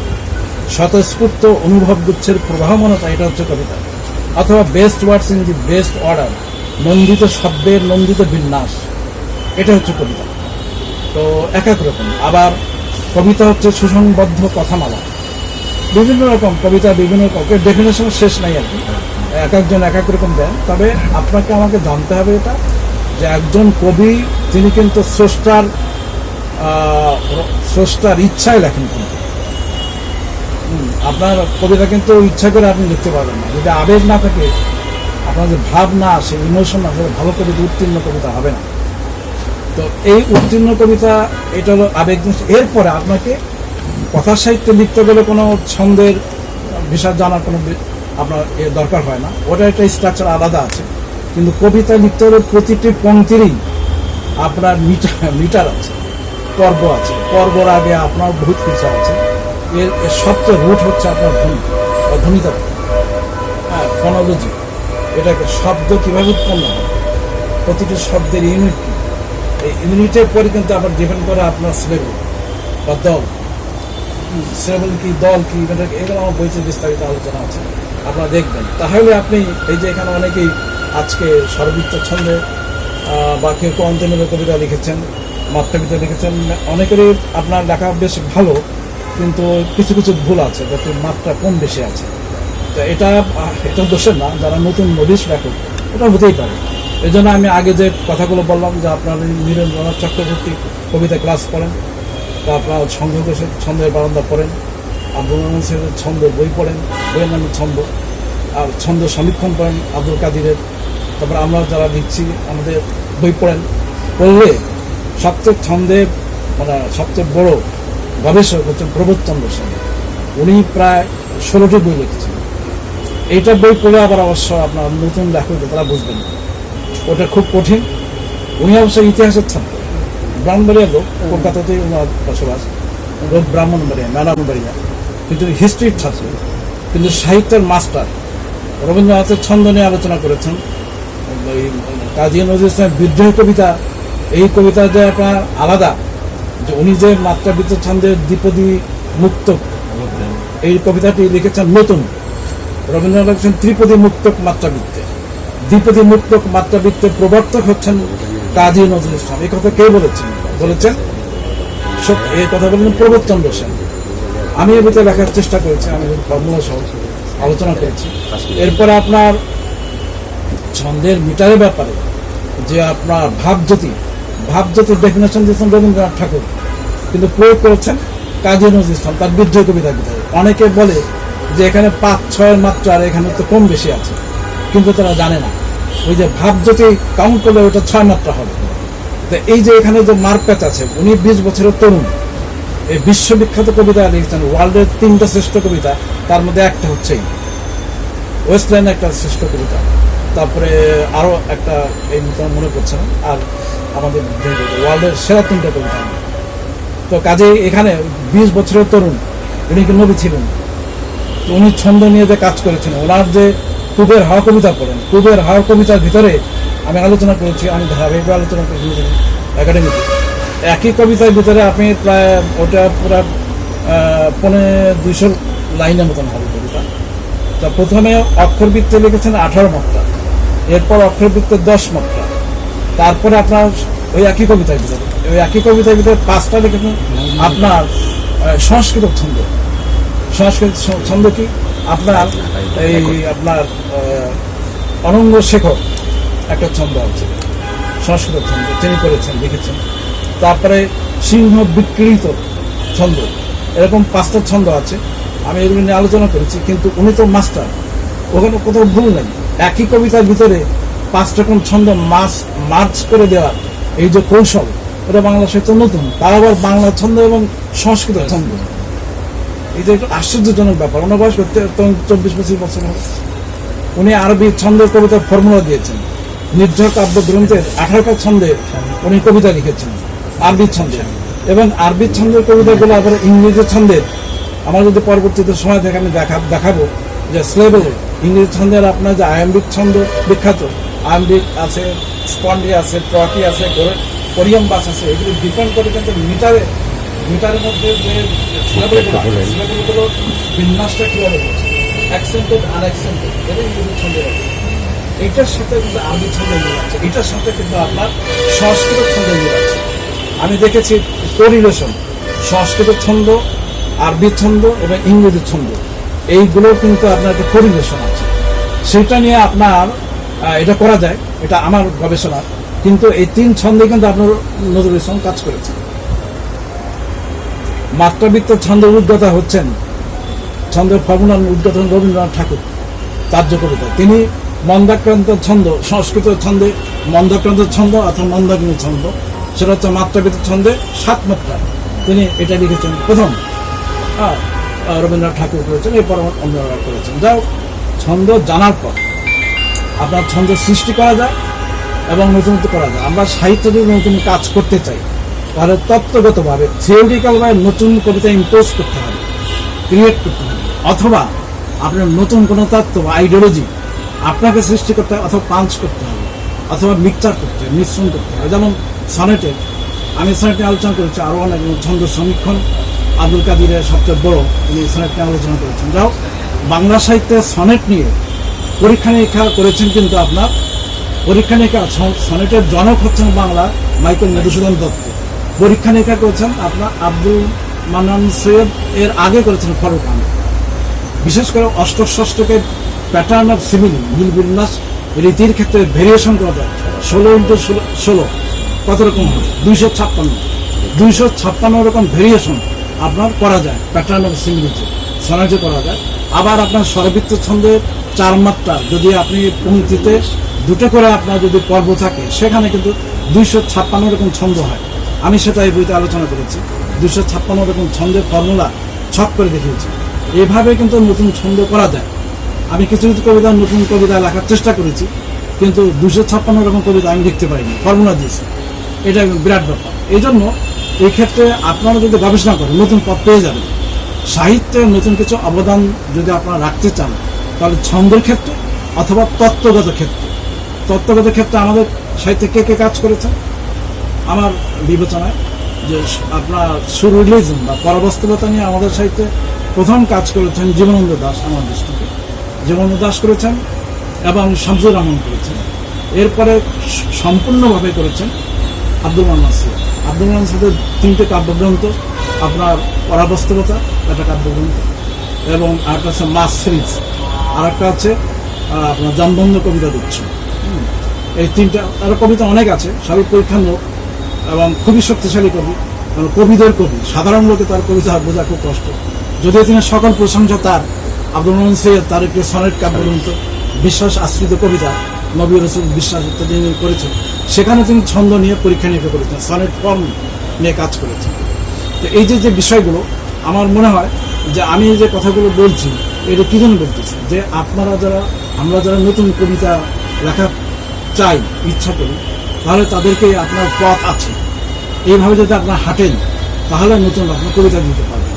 স্বতঃস্ফূর্ত অনুভব গুচ্ছের প্রবাহমানতা, এটা হচ্ছে কবিতা। অথবা best words in the best order, নন্দিত শব্দের নন্দিত বিন্যাস, এটা হচ্ছে কবিতা। তো এক এক রকম। আবার কবিতা হচ্ছে সুসংবদ্ধ কথামালা, বিভিন্ন রকম কবিতা, বিভিন্ন রকম ডেফিনেশন শেষ নাই আর কি, এক একজন এক এক রকম দেন। তবে আপনাকে আমাকে জানতে হবে এটা যে একজন কবি তিনি কিন্তু স্রষ্টার ইচ্ছায় লেখেন। কিন্তু আপনার কবিতা কিন্তু ইচ্ছা করে আপনি লিখতে পারবেন না, যদি আবেগ না থাকে, আপনার যে ভাব না আসে, ইমোশন না আসে, ভালো কবিতা, উত্তীর্ণ কবিতা হবে না। তো এই উত্তীর্ণ কবিতা, এটা হলো আবেগ জিনিস। এরপরে আপনাকে কথা সাহিত্য লিখতে গেলে কোনো ছন্দের বিষয় জানার কোনো আপনার দরকার হয় না, ওটা একটা স্ট্রাকচার আলাদা আছে। কিন্তু কবিতা লিখতে হলে প্রতিটি পংক্তিরই আপনার মিটার আছে, পর্ব আছে, পর্বর আগে আপনার বহুত কিছু আছে। এর সবচেয়ে রুট হচ্ছে আপনার ধ্বনি বা ধ্বনিতা, হ্যাঁ, ফনোলজি। এটাকে শব্দ কীভাবে উৎপন্ন হয়, প্রতিটি শব্দের ইউনিট কী, এই ইউনিটের পরে কিন্তু আবার ডিপেন্ড করে আপনার সিলেবল বা দল। সিলেবল কি, দল কি, এগুলো আমার বইতে বিস্তারিত আলোচনা আছে, আপনারা দেখবেন। তাহলে আপনি এই যে এখানে অনেকেই আজকে সর্বোচ্চ ছন্দে বা কেউ কেউ অন্তর্নির্ভর কবিতা লিখেছেন, মাত্রাবিদ্যা লিখেছেন, অনেকেরই আপনার লেখা বেশ ভালো, কিন্তু কিছু কিছু ভুল আছে, যাতে মাত্রা কম বেশি আছে। তো এটা দোষের না, যারা নতুন নবিশ লেখক, এটা হতেই পারে। এই জন্য আমি আগে যে কথাগুলো বললাম যে আপনার নীরেন্দ্রনাথ চক্রবর্তী কবিতা ক্লাস করেন, তা আপনার ছন্দ ছন্দের বারান্দা পড়েন, আব্দুল রহমান সাহেবের ছন্দের বই পড়েন, বইয়ের নামে ছন্দ, আর ছন্দ সমীক্ষণ করেন আব্দুল কাদিরের। তারপর আমরা যারা লিখছি আমাদের বই পড়েন, পড়লে সবচেয়ে ছন্দের মানে সবচেয়ে বড় গবেষক হচ্ছেন প্রবোধচন্দ্র সেন। উনি প্রায় 16টি বই লিখেছেন। এইটা বই পড়ে আবার অবশ্য আপনার নতুন লেখক তারা বুঝবেন, ওটা খুব কঠিন। উনি অবশ্য ইতিহাসের ছাত্র, ব্রাহ্মণবাড়িয়া লোক, কলকাতাতেই ওনার বসবাস, ব্রাহ্মণবাড়িয়া, ম্যাডামবাড়িয়া, কিন্তু হিস্ট্রির ছাত্র, কিন্তু সাহিত্যের মাস্টার। রবীন্দ্রনাথের ছন্দ নিয়ে আলোচনা করেছেন। কাজী নজরুল ইসলামের বিদ্রোহ কবিতা, এই কবিতা যে আপনার আলাদা, যে উনি যে মাত্রাবৃত্ত ছন্দের দ্বিপদী মুক্তক, এই কবিতাটি লিখেছেন নতুন। রবীন্দ্রনাথ লিখেছেন ত্রিপদী মুক্তক মাত্রাবৃত্তে, দ্বিপদী মুক্তক মাত্রাবৃত্তের প্রবর্তক হচ্ছেন কাজী নজরুল ইসলাম। এই কথা কে বলেছেন? এই কথা বললেন প্রবোধচন্দ্র সেন। আমি এ বইতে লেখার চেষ্টা করেছি, আমি ফর্মুলা সহ আলোচনা করেছি। এরপরে আপনার ছন্দের মিটারের ব্যাপারে যে আপনার ভাবজ্যোতির ডেফিনেশন দিয়েছেন রবীন্দ্রনাথ ঠাকুর, কিন্তু প্রয়োগ করেছেন কাজী নজরুল ইসলাম তার বিদ্রোহ কবিতার ভিতরে। অনেকে বলে যে এখানে 5-6 মাত্রা, আর এখানে তো কম বেশি আছে, কিন্তু তারা জানে না ওই যে ভাবজ্যোতি কাউন্ট করলে ওটা 6 মাত্রা হবে। তো এই যে এখানে যে মার্কপ্যাচ আছে, উনি 20 বছরের তরুণ, এই বিশ্ববিখ্যাত কবিতা লিখেছেন, ওয়ার্ল্ডের 3টা শ্রেষ্ঠ কবিতা, তার মধ্যে একটা হচ্ছে ওয়েস্টল্যান্ড, একটা শ্রেষ্ঠ কবিতা, তারপরে আরও একটা এই মনে করছে না, আর আমাদের ওয়ার্ল্ডের সেরা 3টা কবিতা। তো কাজে এখানে 20 বছরের তরুণ, উনি কি নবী ছিলেন, উনি ছন্দ নিয়ে যে কাজ করেছেন। ওনার যে কুবের হাওয়া কবিতা পড়েন, কুবের হাওয়া কবিতার ভিতরে আমি আলোচনা করেছি, আমি ধারাবাহিক আলোচনা করেছি একাডেমিতে। একই কবিতার ভিতরে আপনি প্রায় ওটা পুরো 250 লাইনের মতন হবে কবিতা। তা প্রথমে অক্ষরবৃত্তে লিখেছেন 18 মাত্রা, এরপর অক্ষরবৃত্তে 10 মাত্রা, তারপরে আপনার ওই একই কবিতার ভিতরে 5টা লিখেছেন আপনার সংস্কৃত ছন্দ। সংস্কৃত ছন্দ কি আপনার এই আপনার অনঙ্গ শেখর একটা ছন্দ আছে, সংস্কৃত ছন্দ তিনি করেছেন, লিখেছেন। তারপরে সিংহ বিক্রীত ছন্দ, এরকম 5টা ছন্দ আছে। আমি এগুলো নিয়ে আলোচনা করেছি, কিন্তু উনি তো মাস্টার, ওখানে কোথাও ভুল নেই। একই কবিতার ভিতরে 5 রকম ছন্দ মার্চ করে দেওয়ার এই যে কৌশল, এটা বাংলা সাহিত্য নতুন, তার আবার বাংলা ছন্দ এবং সংস্কৃত ছন্দ। এই যে একটু আশ্চর্যজনক ব্যাপার। ওনার বয়স 24-25 বছর হবে। উনি আরবি ছন্দের কবিতার ফর্মুলা দিয়েছেন। নির্ঝর কাব্য গ্রন্থের 18টা ছন্দে উনি কবিতা লিখেছেন আরবি ছন্দে, এবং আরবি ছন্দের কবিতাগুলো আবার ইংরেজি ছন্দের, আমার যদি পরবর্তীতে সময় থাকে আমি দেখাবো যে স্লেবলে ইংরেজি ছন্দের আপনার যে আয়াম্বিক ছন্দ বিখ্যাত, আয়াম্বিক আছে, স্পন্ডি আছে, ট্রকি আছে, কোরিয়াম বাস আছে, এগুলো ডিপেন্ড করে কিন্তু মিটারের মধ্যে যে স্লেবলগুলো বিন্যাসটা কীভাবে হচ্ছে, অ্যাকসেন্টেড আনঅ্যাকসেন্টেড, এটা ইংরেজি ছন্দের আছে। এইটার সাথে কিন্তু আরবি ছন্দ মিল আছে, এটার সাথে কিন্তু আপনার সংস্কৃত ছন্দ মিল আছে। আমি দেখেছি কোরিলেশন, সংস্কৃত ছন্দ, আরবি ছন্দ এবং ইংরেজি ছন্দ, এইগুলো কিন্তু আপনার একটা কোরিলেশন আছে। সেটা নিয়ে আপনার এটা করা যায়, এটা আমার গবেষণা। কিন্তু এই 3 ছন্দে কিন্তু আপনার নজরুল ইসলাম কাজ করেছেন। মাত্রাবৃত্ত ছন্দের উদ্গতা হচ্ছেন, ছন্দের ফর্মুলার উদ্গত রবীন্দ্রনাথ ঠাকুর তার যে কবিতা। তিনি মন্দাক্রান্ত ছন্দ, সংস্কৃত ছন্দে মন্দাক্রান্ত ছন্দ অথবা মন্দাগ্নি ছন্দ, সেটা হচ্ছে মাত্রাবৃত্ত ছন্দে 7 মাত্রা, তিনি এটা লিখেছেন প্রথম। রবীন্দ্রনাথ ঠাকুর করেছেন, এরপর অন্যরা করেছেন। যাও ছন্দ জানার পর আপনার ছন্দ সৃষ্টি করা যায় এবং নতুনত্ব করা যায়। আমরা সাহিত্য যদি নতুন কাজ করতে চাই তাহলে তত্ত্বগতভাবে থিওরিটিক্যালভাবে নতুন কবিতা ইম্পোজ করতে হবে, ক্রিয়েট করতে হবে, অথবা আপনার নতুন কোনো তত্ত্ব বা আইডিওলজি আপনাকে সৃষ্টি করতে হবে, অথবা পাঞ্চ করতে হবে, অথবা মিক্সচার করতে হবে, মিশ্রণ করতে হবে। যেমন সনেটে, আমি সনেটে আলোচনা করেছি, আরও অনেক ছন্দ সমীক্ষণ আব্দুল কাদিরের সবচেয়ে বড়, তিনি সনেট নিয়ে আলোচনা করেছেন। যাও বাংলা সাহিত্যে সনেট নিয়ে পরীক্ষা নিরীক্ষা করেছেন, কিন্তু আপনার পরীক্ষা নিরীক্ষা, সনেটের জনক হচ্ছেন বাংলা মাইকেল মধুসূদন দত্ত, পরীক্ষা নিরীক্ষা করেছেন আপনার আব্দুল মান্নান সৈয়দ, এর আগে করেছেন ফরুক আহমেদ। বিশেষ করে অষ্টক ষষ্ঠকের প্যাটার্ন অফ সিমিলি, মিল বিন্যাস রীতির ক্ষেত্রে ভেরিয়েশন করা যায়। 16x16 কত রকম হয়? 256 রকম ভেরিয়েশন আপনার করা যায় প্যাটার্ন অফ সিমিলিতে, সনেটে করা যায়। আবার আপনার স্বরবৃত্ত ছন্দের 4 মাত্রা, যদি আপনি পংক্তিতে 2টো করে আপনার যদি পর্ব থাকে, সেখানে কিন্তু 256 রকম ছন্দ হয়। আমি সেটা এই বইতে আলোচনা করেছি। 256 রকম ছন্দের ফর্মুলা ছক করে দেখিয়েছি। এভাবে কিন্তু নতুন ছন্দ করা যায়। আমি কিছু কিছু কবিতা, নতুন কবিতা লেখার চেষ্টা করেছি, কিন্তু 256 রকম কবিতা আমি লিখতে পারিনি, ফর্মুলা দিয়েছি। এটা বিরাট ব্যাপার। এই জন্য এই ক্ষেত্রে আপনারা যদি গবেষণা করেন নতুন পথ পেয়ে যাবেন। সাহিত্যের নতুন কিছু অবদান যদি আপনারা রাখতে চান, তাহলে ছন্দের ক্ষেত্রে অথবা তত্ত্বগত ক্ষেত্রে। তত্ত্বগত ক্ষেত্রে আমাদের সাহিত্যে কে কে কাজ করেছেন আমার বিবেচনায়, যে আপনার সুরিয়ালিজম বা পরবাস্তবতা নিয়ে আমাদের সাহিত্যে প্রথম কাজ করেছেন জীবনানন্দ দাশ, আমার দৃষ্টিতে জীবনানন্দ দাশ করেছেন এবং শামসুর রহমান করেছেন। এরপরে সম্পূর্ণভাবে করেছেন আব্দুল মান্নান সৈয়দ। আব্দুল মান্নান সৈয়দের 3টে কাব্যগ্রন্থ, আপনার পরাবাস্তবতা একটা কাব্যগ্রন্থ, এবং আরেকটা আছে মাস সিরিজ, আর একটা আছে আপনার জনবন্ধ কবিতা দিচ্ছ। এই 3টা, তার কবিতা অনেক আছে, সবই পরীক্ষামূলক এবং খুবই শক্তিশালী কবি, কবিদের কবি। সাধারণ লোকে তার কবিতা বোঝা খুব কষ্ট, যদিও তিনি সকল প্রশংসা তার। আব্দুল মান্নান সৈয়দ তার একটি সনেট কাব্যগ্রন্থ, বিশ্বাস আশ্রিত কবিতা, নবী রসুল বিশ্বাস ইত্যাদি করেছেন। সেখানে তিনি ছন্দ নিয়ে পরীক্ষা নিরীক্ষা করেছেন, সনেট ফর্ম নিয়ে কাজ করেছেন। তো এই যে বিষয়গুলো, আমার মনে হয় যে আমি যে কথাগুলো বলছি, এটা কি জন্য বলতেছি, যে আপনারা আমরা যারা নতুন কবিতা লেখা চাই, ইচ্ছা করি, তাহলে তাদেরকে আপনার পথ আছে। এইভাবে যদি আপনার হাঁটেন, তাহলে নতুন আপনার কবিতা দিতে পারবেন।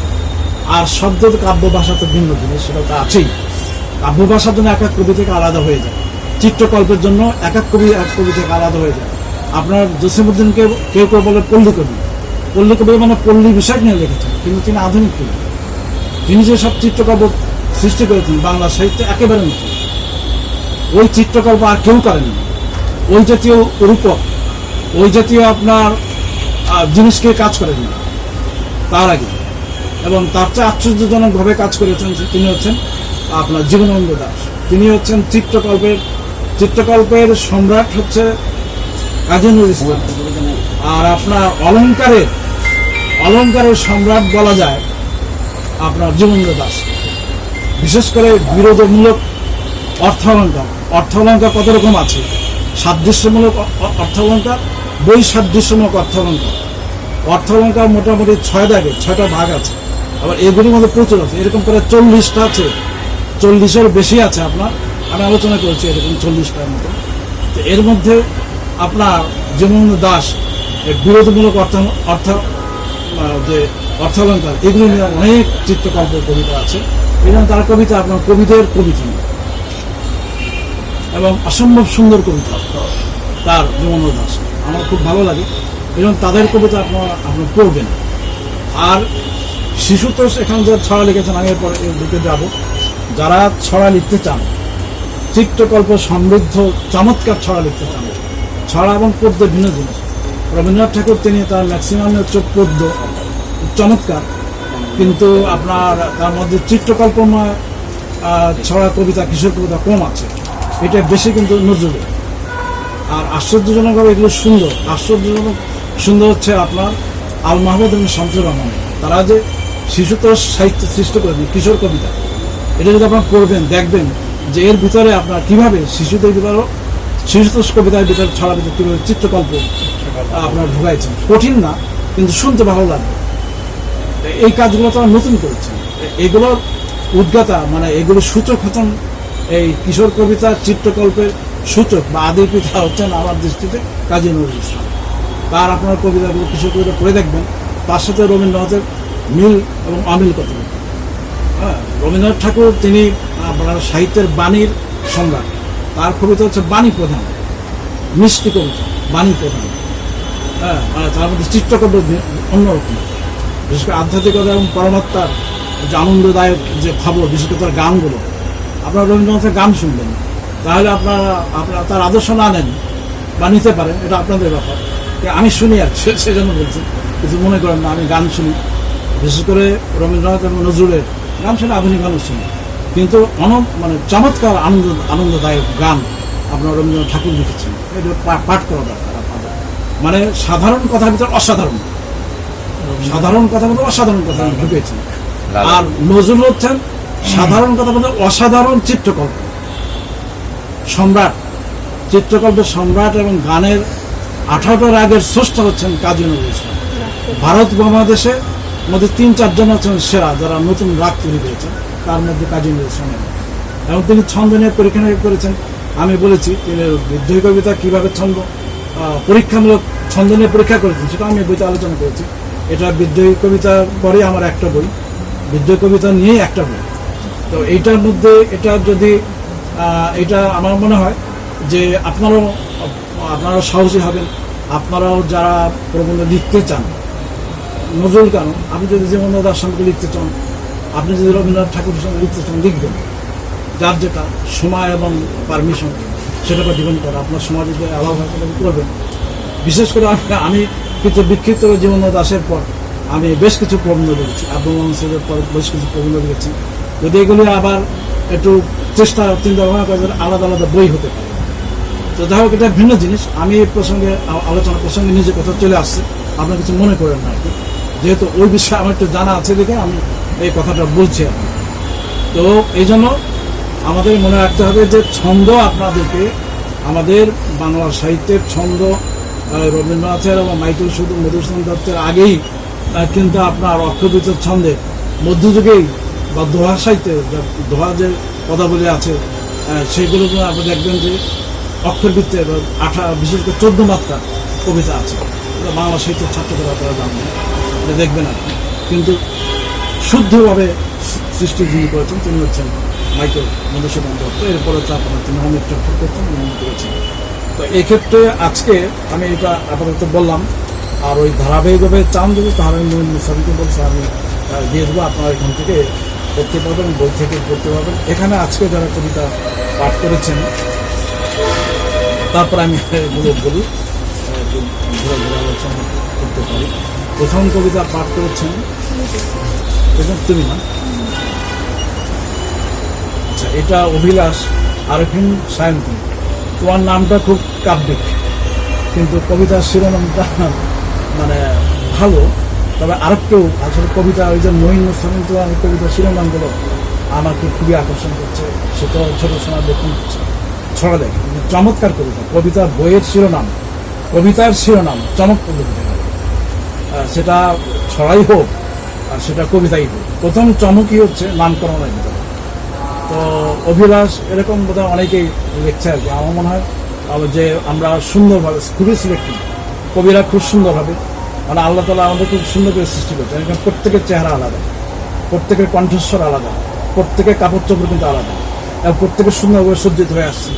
আর শব্দ কাব্য ভাষা তো ভিন্ন জিনিস, সেটা তো আছেই। কাব্য ভাষার জন্য এক এক কবি থেকে আলাদা হয়ে যায়, চিত্রকল্পের জন্য এক এক কবি থেকে আলাদা হয়ে যায়। আপনার জসিমউদ্দিনকে কেউ কেউ বলে পল্লী কবি। পল্লী কবি মানে পল্লী বিষয় নিয়ে লিখেছেন, কিন্তু তিনি আধুনিক কবি। তিনি যে সব চিত্রকল্প সৃষ্টি করেছেন বাংলা সাহিত্যে একেবারে নতুন, ওই চিত্রকল্প আর কেউ করেননি। ওই জাতীয় রূপক, ওই জাতীয় আপনার জিনিসকে কাজ করেননি তার আগে, এবং তার চেয়ে আশ্চর্যজনকভাবে কাজ করেছেন তিনি হচ্ছেন আপনার জীবনানন্দ দাশ। তিনি হচ্ছেন চিত্রকল্পের সম্রাট হচ্ছে কাজী নজরুল ইসলাম, আর আপনার অলঙ্কারের সম্রাট বলা যায় আপনার জীবনানন্দ দাস। বিশেষ করে বিরোধমূলক অর্থালঙ্কার। অর্থালঙ্কার কত রকম আছে? সাদৃশ্যমূলক অর্থালঙ্কার, বৈসাদৃশ্যমূলক অর্থালঙ্কার। অর্থালঙ্কার মোটামুটি 6টা ভাগ আছে, আবার এগুলির মধ্যে প্রচুর আছে, এরকম করে 40টা আছে, 40-এর বেশি আছে। আপনার আমি আলোচনা করেছি এরকম 40টার মতো। তো এর মধ্যে আপনার জীবনানন্দ দাশ বিরোধমূলক যে অর্থালঙ্কার, এগুলি নিয়ে অনেক চিত্রকল্প কবিতা আছে। এবং তার কবিতা আপনার কবিদের কবিতা এবং অসম্ভব সুন্দর কবিতা তার জীবনানন্দ দাশ, আমার খুব ভালো লাগে। এবং তাদের কবিতা আপনার পড়বেন। আর শিশুতোষ এখানে যে ছড়া লিখেছেন, আমি এরপরে দিকে যাব। যারা ছড়া লিখতে চান, চিত্রকল্প সমৃদ্ধ চমৎকার ছড়া লিখতে চান, ছড়া এবং পদ্য ভিন্ন জিনিস। রবীন্দ্রনাথ ঠাকুর তিনি তার ম্যাক্সিমাম হচ্ছে পদ্য চমৎকার, কিন্তু আপনার তার মধ্যে চিত্রকল্পময় ছড়া কবিতা, কিশোর কবিতা কম আছে, এটা বেশি কিন্তু নজরুলের। আর আশ্চর্যজনকভাবে এগুলো সুন্দর, আশ্চর্যজনক সুন্দর হচ্ছে আপনার আল মাহমুদ এবং শামসুর রহমান। তারা যে শিশুতোষ সাহিত্য সৃষ্টি করেছেন, কিশোর কবিতা, এটা যদি আপনার পড়বেন, দেখবেন যে এর ভিতরে আপনার কীভাবে শিশুদের ভিতরেও শিশুতোষ কবিতার ভিতরে ছড়া ভিতরে কীভাবে চিত্রকল্প আপনার ঢুকাইছেন। কঠিন না, কিন্তু শুনতে ভালো লাগবে। এই কাজগুলো তারা নতুন করেছেন। এগুলোর উদ্গাতা মানে এগুলো সূচক হচ্ছেন এই কিশোর কবিতা চিত্রকল্পের সূচক বা আদি পিতা হচ্ছেন আমার দৃষ্টিতে কাজী নজরুল ইসলাম। তার আপনার কবিতাগুলো কিশোর কবিতা পড়ে দেখবেন, তার সাথে রবীন্দ্রনাথের মিল এবং অমিল কত। হ্যাঁ, রবীন্দ্রনাথ ঠাকুর তিনি আপনার সাহিত্যের বাণীর সম্রাট। তার কবিতা হচ্ছে বাণী প্রধান, মিষ্টি কবিতা, বাণী প্রধান। হ্যাঁ, মানে তার মধ্যে চিত্রকল্প অন্যরকম। বিশেষ করে আধ্যাত্মিকতা এবং পরমাত্মার যে আনন্দদায়ক যে খবর, বিশেষ করে তার গানগুলো, আপনারা রবীন্দ্রনাথের গান শুনবেন, তাহলে আপনারা তার আদর্শ না নেন বা নিতে পারেন, এটা আপনাদের ব্যাপার। আমি শুনি আর সেজন্য বলছি, কিছু মনে করেন না। আমি গান শুনি, বিশেষ করে রবীন্দ্রনাথ এবং নজরুলের গান শুনে, আধুনিক গানও শুনি, কিন্তু মানে চমৎকার আনন্দদায়ক গান আপনার রবীন্দ্রনাথ ঠাকুর লিখেছেন। এটা পাঠ করা দরকার আপনাদের। মানে সাধারণ কথার ভিতরে অসাধারণ, সাধারণ কথার মধ্যে অসাধারণ কথা ঢুকেছেন। আর নজরুল হচ্ছেন সাধারণ কথার মধ্যে অসাধারণ চিত্রকল্প সম্রাট, চিত্রকল্পের সম্রাট এবং গানের 18টা রাগের স্রষ্টা হচ্ছেন কাজী নজরুল ইসলাম। ভারত উপমহাদেশের মধ্যে 3-4 জন হচ্ছেন সেরা যারা নতুন রাগ তৈরি করেছেন, তার মধ্যে কাজী নজরুল ইসলাম। এবং তিনি ছন্দ নিয়ে পরীক্ষা করেছেন। আমি বলেছি তিনি বিদ্রোহী কবিতা কীভাবে ছন্দ পরীক্ষামূলক ছন্দ নিয়ে পরীক্ষা করেছেন, সেটা আমি বইতে আলোচনা করেছি। এটা বিদ্রোহী কবিতার পরে আমার একটা বই, বিদ্রোহী কবিতা নিয়েই একটা বই। তো এইটার মধ্যে এটা যদি এটা আমার মনে হয় যে আপনারাও সাহসী হবেন। আপনারাও যারা প্রবন্ধ লিখতে চান, নজরুল কেন, আপনি যদি জীবনানন্দ দাশ সঙ্গে লিখতে চান, আপনি যদি রবীন্দ্রনাথ ঠাকুরের সঙ্গে লিখতে চান, লিখবেন। যার যেটা সময় এবং পারমিশন সেটা উপর ডিপেন্ড করে। আপনার সমাজে যে অভাব হয় সেটা করবেন। বিশেষ করে আমি কিছু বিক্ষিপ্ত জীবনানন্দ দাশের পর আমি বেশ কিছু প্রবন্ধ লিখেছি, আব্দুল মানসুরের পর বেশ কিছু প্রবন্ধ লিখেছি। যদি এগুলি আবার একটু চিন্তা ভাবনা করে আলাদা আলাদা বই হতে পারে। তো যাই হোক, এটা ভিন্ন জিনিস। আমি এই প্রসঙ্গে আলোচনা প্রসঙ্গে নিজে কথা চলে আসছে, আপনার কিছু মনে করেন না। যেহেতু ওই বিষয়ে আমার একটু জানা আছে দেখে আমি এই কথাটা বলছি। তো এই জন্য আমাদের মনে রাখতে হবে যে ছন্দ আপনাদেরকে, আমাদের বাংলা সাহিত্যের ছন্দ রবীন্দ্রনাথের এবং মাইকেল মধুসূদন দত্তের আগেই কিন্তু আপনার অক্ষরবিচিত্র ছন্দের মধ্যযুগেই বা দোহা সাহিত্যে দোহা যে পদাবলী আছে সেগুলো আপনি দেখবেন যে অক্ষরবৃত্তের বিশেষ করে 14 মাত্রা কবিতা আছে। বাংলা সাহিত্যের ছাত্রদের আপনারা জানবেন, এটা দেখবেন আপনি। কিন্তু শুদ্ধভাবে সৃষ্টি যিনি করেছেন তিনি হচ্ছেন মাইকেল মধুসূদন দত্ত। এরপরে তো আপনার তিনি অনেক চর্চা করছেন, করেছেন। তো এক্ষেত্রে আজকে আমি এটা আপাতত বললাম। আর ওই ধারাবাহিকভাবে চান দেবো তাহলে আমি সবাইকে বলছি আমি দিয়ে দেবো, আপনারা এখান থেকে পড়তে পারবেন, বই থেকে পড়তে পারবেন। এখানে আজকে যারা কবিতা পাঠ করেছেন তারপর আমি বলি ঘুরে ঘুরে আলোচনা করতে পারি। প্রথম কবিতা পাঠ করেছেন তুমি না, আচ্ছা, এটা অভিলাষ আরফিন সায়ন্তী। তোমার নামটা খুব কাব্যিক, কিন্তু কবিতার শিরোনামটা মানে ভালো। তবে আরেকটু আসলে কবিতা ওই যে মহিন মুসলিম কবিতার শিরোনামগুলো আমাকে খুবই আকর্ষণ করছে। সেটা ছোট সময় দেখুন ছড়া দেখে, চমৎকার কবিতা, কবিতার বইয়ের শিরোনাম, কবিতার শিরোনাম চমৎকার লিখতে হবে। সেটা ছড়াই হোক আর সেটা কবিতাই হোক, প্রথম চমকই হচ্ছে নামকরণের ভিতরে। তো অভিলাষ এরকম বোধহয় অনেকেই লিখছে আর কি। আমার মনে হয় যে আমরা সুন্দরভাবে, খুবই সিলেক্টিভ, কবিরা খুব সুন্দর হবে, মানে আল্লাহ তাআলা আমাদের খুব সুন্দর করে সৃষ্টি করছে। এখানে প্রত্যেকের চেহারা আলাদা, প্রত্যেকের কণ্ঠস্বর আলাদা, প্রত্যেকের কাপড় চোপড় কিন্তু আলাদা, এবং প্রত্যেকের সুন্দরভাবে সজ্জিত হয়ে আসছে।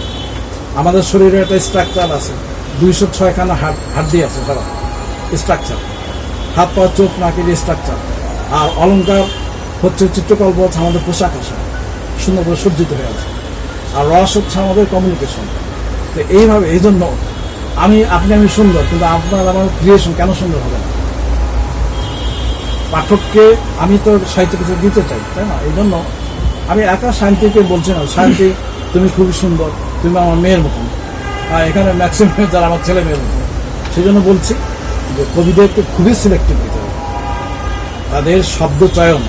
আমাদের শরীরে একটা স্ট্রাকচার আছে, 206খানা হাড্ডি আছে, তারা স্ট্রাকচার, হাত পা চোখ নাকের স্ট্রাকচার, আর অলঙ্কার হচ্ছে চিত্রকল্প, হচ্ছে আমাদের পোশাক আশাক সুন্দর করে সজ্জিত হয়ে আছে, আর রস হচ্ছে আমাদের কমিউনিকেশন। তো এইভাবে, এই জন্য আপনি সুন্দর, কিন্তু আপনার আমার ক্রিয়েশন কেন সুন্দর হবে না? পাঠককে আমি তো সাহিত্য কিছু দিতে চাই, তাই না? এই জন্য আমি একা শান্তিকে বলছি না, শান্তি তুমি খুবই সুন্দর, তুমি আমার মেয়ের মতন, আর এখানে ম্যাক্সিমাম যারা আমার ছেলে মেয়ের মতন। সেই জন্য বলছি যে কবিদেরকে খুবই সিলেক্টিভ হতে হবে, তাদের শব্দ চয়ন,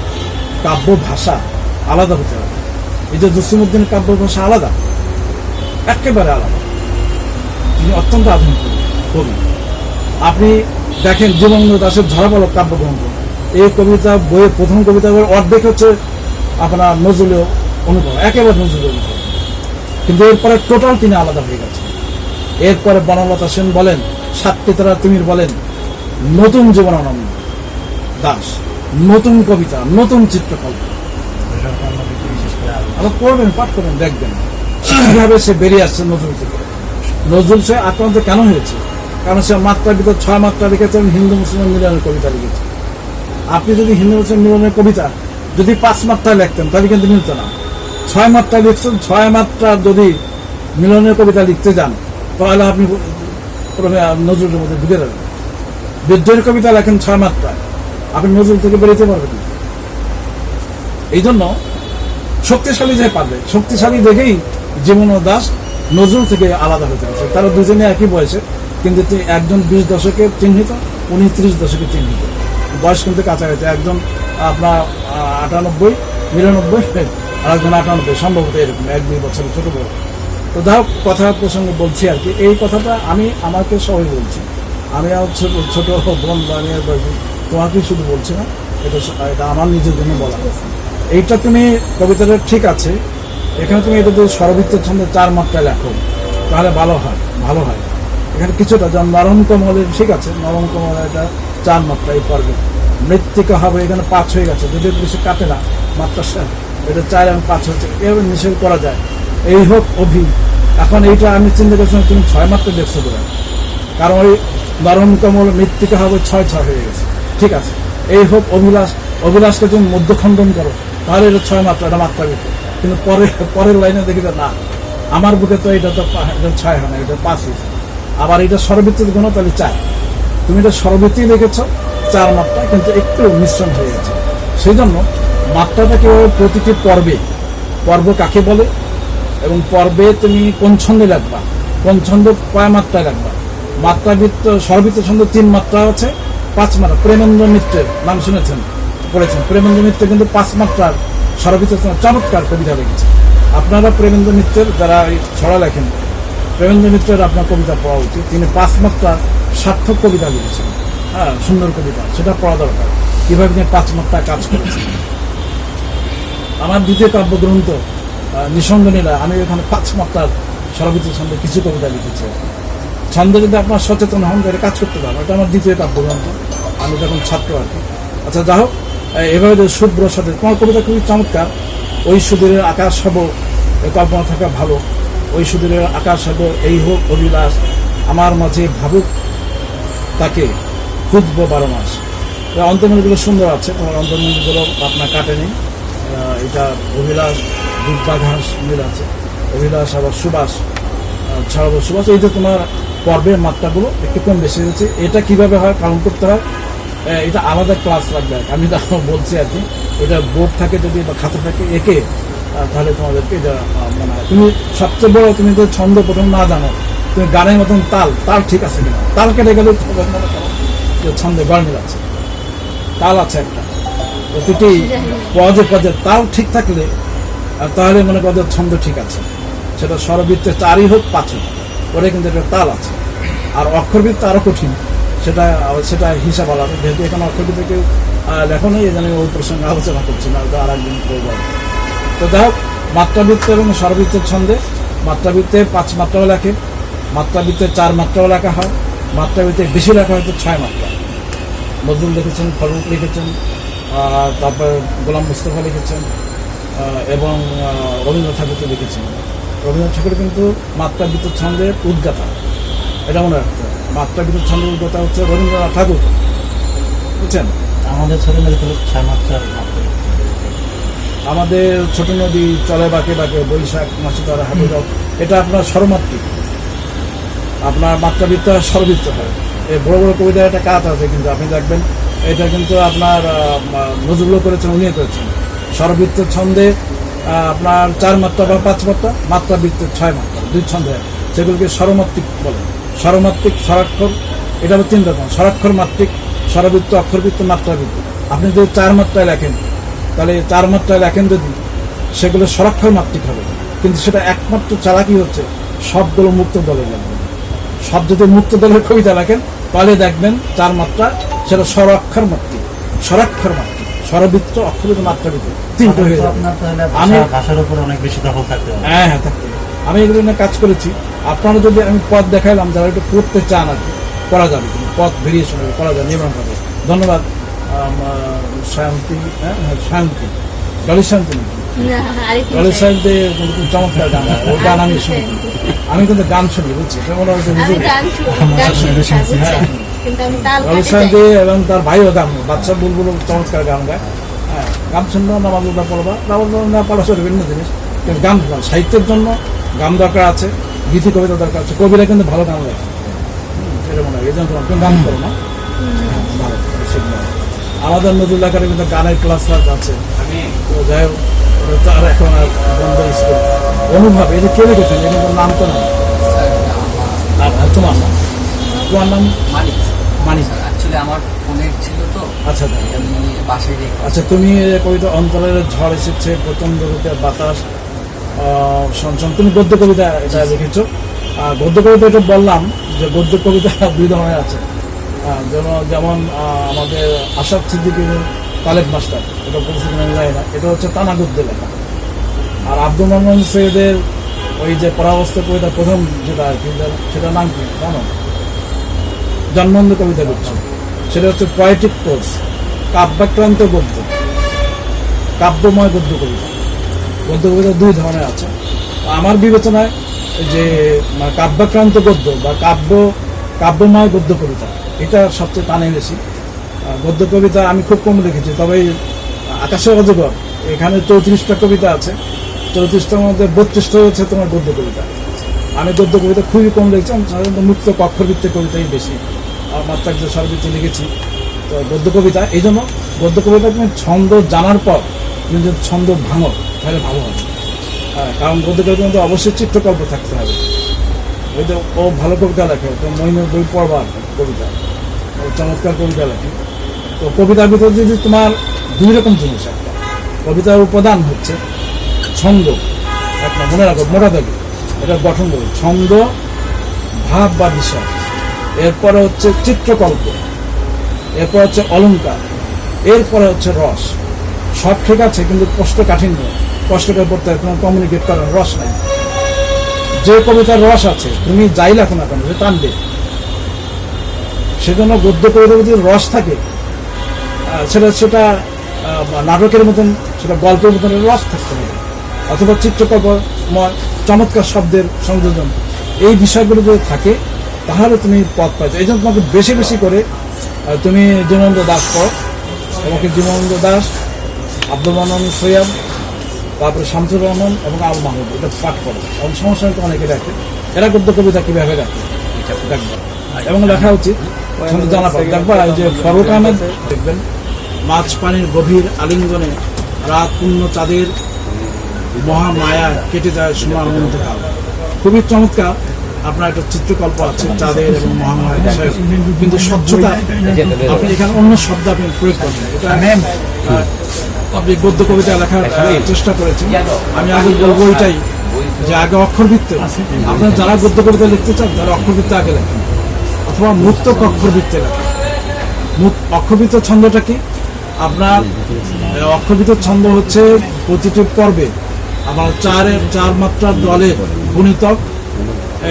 কাব্য ভাষা আলাদা হতে হবে। এই যে জসিমউদ্দিনের কাব্য ভাষা আলাদা, একেবারে আলাদা, তিনি অত্যন্ত আধুনিক কবি। আপনি দেখেন জীবনানন্দ দাশের ঝরাপালক কাব্যগ্রন্থ, এই কবিতা বইয়ের প্রথম কবিতা বইয়ের অর্ধেক হচ্ছে আপনার নজরুলের অনুভব, একেবারে নজরুলের অনুভব, কিন্তু এরপরে টোটাল তিনি আলাদা হয়ে গেছেন। এরপরে বনলতা সেন বলেন, সাতটিতারা তিমির বলেন, নতুন জীবনানন্দ দাশ, নতুন কবিতা, নতুন চিত্রকল্প। আবার পড়বেন, পাঠ করবেন, দেখবেন কিভাবে সে বেরিয়ে আসছে নজরুল থেকে। নজরুল সে আক্রান্ত কেন হয়েছে? কারণ সে মাত্রার ভিতর 6 মাত্রা লিখেছেন, হিন্দু মুসলমান মিলনের কবিতা লিখেছে। আপনি যদি হিন্দু মুসলমান মিলনের কবিতা যদি 5 মাত্রায় লিখতেন তাহলে কিন্তু মিলত না। 6 মাত্রায় লিখছেন, 6 মাত্রা যদি মিলনের কবিতা লিখতে যান তাহলে আপনি নজরুলের মধ্যে ঢুকে যাবেন। বিদ্রোহের কবিতা লেখেন 6 মাত্রায়, আপনি নজরুল থেকে বেরোতে পারবেন না। এই জন্য শক্তিশালী যে পারবে, শক্তিশালী দেখেই জীবনানন্দ দাশ নজরুল থেকে আলাদা হতে পারছে। তারা দুজনে একই বয়সে, কিন্তু একজন 20 দশকে চিহ্নিত, উনি 30 দশকে চিহ্নিত, বয়স কিন্তু কাছাকাছি। একজন আপনার 98, 99, আর একজন 98, সম্ভবত এরকম 1-2 বছরের ছোট বড়। তো যাই হোক, কথা প্রসঙ্গে বলছি আর কি। এই কথাটা আমি আমাকে সবাই বলছি, আমি ছোট বোন বানিয়ে বলছি, তোমাকেই শুধু বলছি না, এটা আমার নিজের জন্য বলা। এইটা তুমি কবিতাটা ঠিক আছে, এখানে তুমি এটা যদি স্বরবৃত্ত ছন্দে 4 মাত্রায় লেখো তাহলে ভালো হয়। এখানে কিছুটা যেমন নরম কমলের, ঠিক আছে, নরম কমল এটা 4 মাত্রায় পড়বে। মৃত্তিকা হবে এখানে 5 হয়ে গেছে, যদি বেশি কাটে না মাত্রা, এটা 4 এবং 5 হচ্ছে, এভাবে নিষেধ করা যায়। এই হোক অভি, এখন এইটা আমি চিন্তা করছিলাম তুমি 6 মাত্রা দেখছো করে, কারণ ওই নরম কমল মৃত্তিকা হবে 6 হয়ে গেছে, ঠিক আছে। এই হোক অভিলাষকে তুমি মধ্যখণ্ডন করো তাহলে এটা 6 মাত্রা, এটা মাত্রা দিতে। কিন্তু পরের লাইনে দেখি না, আমার বুকে তো এটা 6 হয় না, এটা 5 হয়েছে। আবার এটা স্বরবৃত্তির গুণ, তাহলে 4। তুমি এটা স্বরবৃত্তি লিখেছ 4 মাত্রা, কিন্তু একটু মিশ্রণ হয়ে গেছে। সেই জন্য মাত্রাটা কিভাবে প্রতিটি পর্ব কাকে বলে, এবং পর্বে তুমি কোন ছন্দে লাগবা, কোন ছন্দ কয় মাত্রায় লাগবা। মাত্রাবৃত্ত স্বরবৃত্ত ছন্দ 3 মাত্রা আছে, 5 মাত্রা। প্রেমেন্দ্র মিত্রের নাম শুনেছেন, পড়েছেন। প্রেমেন্দ্র মিত্র কিন্তু 5 মাত্রার স্বরবৃত্ত চমৎকার কবিতা লিখেছে। আপনারা প্রেমেন্দ্র মিত্রের যারা ছড়া লেখেন, প্রেমেন্দ্র মিত্রের আপনার কবিতা পড়া উচিত। তিনি 5 মাত্রার সার্থক কবিতা লিখেছেন, হ্যাঁ, সুন্দর কবিতা, সেটা পড়া দরকার, কিভাবে তিনি 5 মাত্রায় কাজ করেছেন। আমার দ্বিতীয় কাব্যগ্রন্থ নিঃসঙ্গনীলা, আমি এখানে 5 মাত্রার স্বরবৃত্ত ছন্দে কিছু কবিতা লিখেছি। ছন্দে যদি আপনার সচেতন হন তাহলে কাজ করতে পারবেন। এটা আমার দ্বিতীয় কাব্যগ্রন্থ, আমি যখন ছাত্র আর কি। আচ্ছা, যা হোক, এভাবে শুভ্র সাথে তোমার কবিতা খুবই চমৎকার। ওই সুদূরের আকাশ হব, কল্পনা থাকা ভালো। ওই সুদূরের আকাশ হব, এই হোক অভিলাষ, আমার মাঝে ভাবুক তাকে খুঁজবো 12 মাস। অন্তর্মণিগুলো সুন্দর আছে, তোমার অন্তর্মণিগুলো আপনার কাটেনি। এটা অভিলাষ, দুর্বাঘাস মিল আছে, অভিলাষ আবার সুবাস, ছড়াবো সুবাস। এই যে তোমার পর্বের মাত্রাগুলো একটু কম বেশি হয়েছে। এটা কিভাবে হয়, কাউন্ট করতে হয়, এটা আলাদা ক্লাস লাগবে। আমি তখন বলছি আর কি, এটা বোর্ড থাকে যদি বা খাতা থাকে একে, তাহলে তোমাদেরকে এটা মনে হয়। তুমি সবচেয়ে বড়, তুমি যদি ছন্দ প্রথম না জানো, তুমি গানের মতন তাল ঠিক আছে কিনা, তাল কেটে গেলে মনে করো যে ছন্দে গড়মিল আছে, তাল আছে একটা, প্রতিটি পদে তাল ঠিক থাকলে তাহলে মনে করো ছন্দ ঠিক আছে, সেটা স্বরবৃত্তে 4ই হোক 5 হোক, ওটা কিন্তু একটা তাল আছে। আর অক্ষরবৃত্ত আরো কঠিন, সেটা সেটা হিসাব আলাদা, যেহেতু এখানে অক্ষরবৃত্তে কেউ লেখো নেই, এই জন্য ওই প্রসঙ্গে আলোচনা করছি না, ওটা আর একদিন করবো। তো যাই হোক, মাত্রাবৃত্ত এবং স্বরবৃত্তের ছন্দে মাত্রাবৃত্তে 5 মাত্রাও লেখে, মাত্রাবৃত্তে 4 মাত্রাও লেখা হয়, মাত্রাবৃত্তে বেশি লেখা হয়তো 6 মাত্রা। নজরুল লিখেছেন, ফররুখ লিখেছেন, তারপর গোলাম মুস্তফা লিখেছেন, এবং রবীন্দ্রনাথ ঠাকুর লিখেছেন। রবীন্দ্রনাথ ঠাকুর কিন্তু মাত্রাবৃত্ত ছন্দের উদ্গাতা, এটা মনে রাখতে হবে। মাত্রাবৃত্ত ছন্দের উদ্গাতা হচ্ছে রবীন্দ্রনাথ ঠাকুর, বুঝছেন? আমাদের ছোট নদী 6 মাত্রার আমাদের ছোট নদী চলে বাঁকে বাঁকে, বৈশাখ মাসে তারা হাঁটু দাও, এটা আপনার স্বরমাত্রিক, আপনার মাত্রাবৃত্ত আর স্বরবৃত্ত হয়। এই বড় বড় কবিতার একটা কাজ আছে, কিন্তু আপনি দেখবেন এটা কিন্তু আপনার নজরুলও করেছেন, উনিও করেছেন। স্বরবৃত্ত ছন্দে আপনার 4 মাত্রা বা 5 মাত্রা, মাত্রাবৃত্ত 6 মাত্রা, 2 ছন্দে, সেগুলোকে স্বরমাত্রিক বলে। স্বরমাত্রিক, স্বরাক্ষর, এটা হলো 3 রকম: স্বরাক্ষর মাত্রিক, স্বরবৃত্ত, অক্ষরবৃত্ত, মাত্রাবৃত্ত। আপনি যদি 4 মাত্রায় লেখেন, তাহলে 4 মাত্রায় লেখেন যদি, সেগুলো স্বরাক্ষর মাত্রিক হবে। কিন্তু সেটা একমাত্র চালাকি হচ্ছে সবগুলো মুক্ত দলের লাগবে। সব যদি মুক্ত দলের কবিতা লেখেন, তাহলে দেখবেন 4 মাত্রা, সেটা স্বরাক্ষর মাত্রিক, স্বরাক্ষর মাত্রিক, স্বরবৃত্ত, অক্ষরবৃত্ত, মাত্রাবৃত্ত 3টে হয়ে যাবে। আপনার তাহলে আমি ভাষার উপর অনেক বেশি দখল থাকতে হবে। হ্যাঁ থাকতে হবে। আমি এগুলো নিয়ে কাজ করেছি। আপনারা যদি আমি পথ দেখাইলাম, যারা একটু পড়তে চান আর কি, করা যাবে, কিন্তু পথ ভেরিয়েশন করা যাবে, নির্মাণ করা যাবে। ধন্যবাদ। শান্তি, শান্তি, ডলি শান্তি নাকি? ডলি শান্তি খুব চমৎকার গান, ও গান আমি শুনি। আমি কিন্তু গান শুনি, বুঝছি, ডলি শান্তি এবং তার ভাইও গান, বাচ্চা বুলবুল চমৎকার গান গায়। হ্যাঁ, গান শুনবো, নামাজুল্লাহ পড়বা, নামাজুল্লাহ পড়া সব বিভিন্ন জিনিস, কিন্তু গান সাহিত্যের জন্য গান দরকার আছে, গীতি কবিতা দরকার আছে। কবিরা কিন্তু ভালো গান লেখে, এটা মনে হয়। এই জন্য তুমি গান করো না, ভালো শিখবে। আমাদের নজরুল এলাকার কিন্তু গানের ক্লাস আছে, তো যাই হোক, তার এখন আর বন্ধ স্কুল। অনুভব, এটা কে লিখেছেন? এটা নাম তো নাই। তোমার নাম? তোমার নাম মানিক। মানিক। অ্যাকচুয়ালি আমার ফোনের ছিল তো, আচ্ছা আমি বাসায় রেখে। আচ্ছা, তুমি কবিতা অন্তরের ঝড় এসেছে, প্রচন্ড রূপে বাতাস, সঞ্চন, তুমি গদ্য কবিতা এটা লিখেছো। গদ্য কবিতা এটা বললাম যে গদ্য কবিতা 2 ধরনের আছে। যেমন আমাদের আশাদ সিদ্দিকীর তালেব মাস্টার, এটা বলছি কিনা জানি না, এটা হচ্ছে টানা গদ্যে লেখা। আর আব্দুল রহমান সৈয়দের ওই যে পরাবস্ত কবিতা প্রথম যেটা আর কি, সেটার নাম কি জানো? জন্মান্ধ কবিতা করছে, সেটা হচ্ছে পোয়েটিক প্রোজ, কাব্যাক্রান্ত গদ্য, কাব্যময় গদ্য কবিতা। গদ্য কবিতা 2 ধরনের আছে। আমার বিবেচনায় যে কাব্যাক্রান্ত গদ্য বা কাব্যময় গদ্য কবিতা, এটা সবচেয়ে টানে বেশি। গদ্য কবিতা আমি খুব কম লিখেছি, তবে আকাশের অজগর এখানে 34টা কবিতা আছে, 34টার মধ্যে 32টা হচ্ছে তোমার গদ্য কবিতা। আমি গদ্য কবিতা খুবই কম লিখেছি, আমি সাধারণত মুক্ত অক্ষরভিত্তিক কবিতাই বেশি, মাত্রাক যে স্বরভিত্তি লিখেছি। তো গদ্য কবিতা, এই জন্য গদ্য কবিতা তুমি ছন্দ জানার পর তুমি যদি ছন্দ ভাঙো তাহলে ভালো হবে। কারণ গদ্য কবিতার মধ্যে অবশ্যই চিত্রকল্প থাকতে হবে। ওই যে ও ভালো কবিতা লেখে, তো মইনের বই পড়বার কবিতা, ও চমৎকার কবিতা লেখে। তো কবিতার ভিতরে যদি তোমার 2 রকম জিনিস, একটা কবিতার উপাদান হচ্ছে ছন্দ, আপনার মনে রাখো, মোটা দাবি এটা গঠন করবে ছন্দ, ভাব বা বিষয়, এরপরে হচ্ছে চিত্রকল্প, এরপর হচ্ছে অলঙ্কার, এরপরে হচ্ছে রস। সব ঠিক আছে, কিন্তু কোষ্ঠকাঠিন্য, কষ্টটা পড়তে হয়, তোমার কমিউনিকেট করার রস নাই। যে কবিতার রস আছে তুমি যাই লেখো না কেন, সে টানবে। সেজন্য গদ্য কবিতার যদি রস থাকে, সেটা নাটকের মতন, সেটা গল্পের মতন রস থাকতে হবে, অথবা চিত্রকল্পময় চমৎকার শব্দের সংযোজন, এই বিষয়গুলো যদি থাকে তাহলে তুমি পথ পাইছো। এই জন্য তোমাকে বেশি বেশি করে তুমি জীবনানন্দ দাস পড়ো, তোমাকে জীবনানন্দ দাস, আব্দুল মান্নান সৈয়দ, তারপরে শামসুর রহমান এবং আল মাহমুদ, এটা পাঠ করো। এবং সমস্যা তো অনেকে দেখে এরা গদ্য কবিতা কিভাবে দেখে, দেখবে এবং লেখা উচিত, জানা পাবে। দেখবা যে ফররুখ আহমেদ দেখবেন, মাছ পানির গভীর আলিঙ্গনে রাত পূর্ণ চাঁদের মহামায়া কেটে যায় সোনার অনন্তকাল। খুবই চমৎকার আপনার একটা চিত্রকল্প আছে চাঁদের এবং মহামায়ার বিষয়ে, কিন্তু স্বচ্ছতা আপনি এখানে অন্য শব্দ আপনি প্রয়োগ করবেন। এটা আপনি গদ্য কবিতা লেখার চেষ্টা করেছেন। আমি আগে বলবো এটাই যে আগে অক্ষরবৃত্ত, আপনারা যারা গদ্য কবিতা লিখতে চান তারা অক্ষরবৃত্ত আগে লেখেন, অথবা মুক্ত অক্ষরবৃত্তে লেখেন। অক্ষরবৃত্ত ছন্দটা কি? আপনার অক্ষরবৃত্ত ছন্দ হচ্ছে প্রতিটি পর্বে আমার চার মাত্রার দলের গুণিতক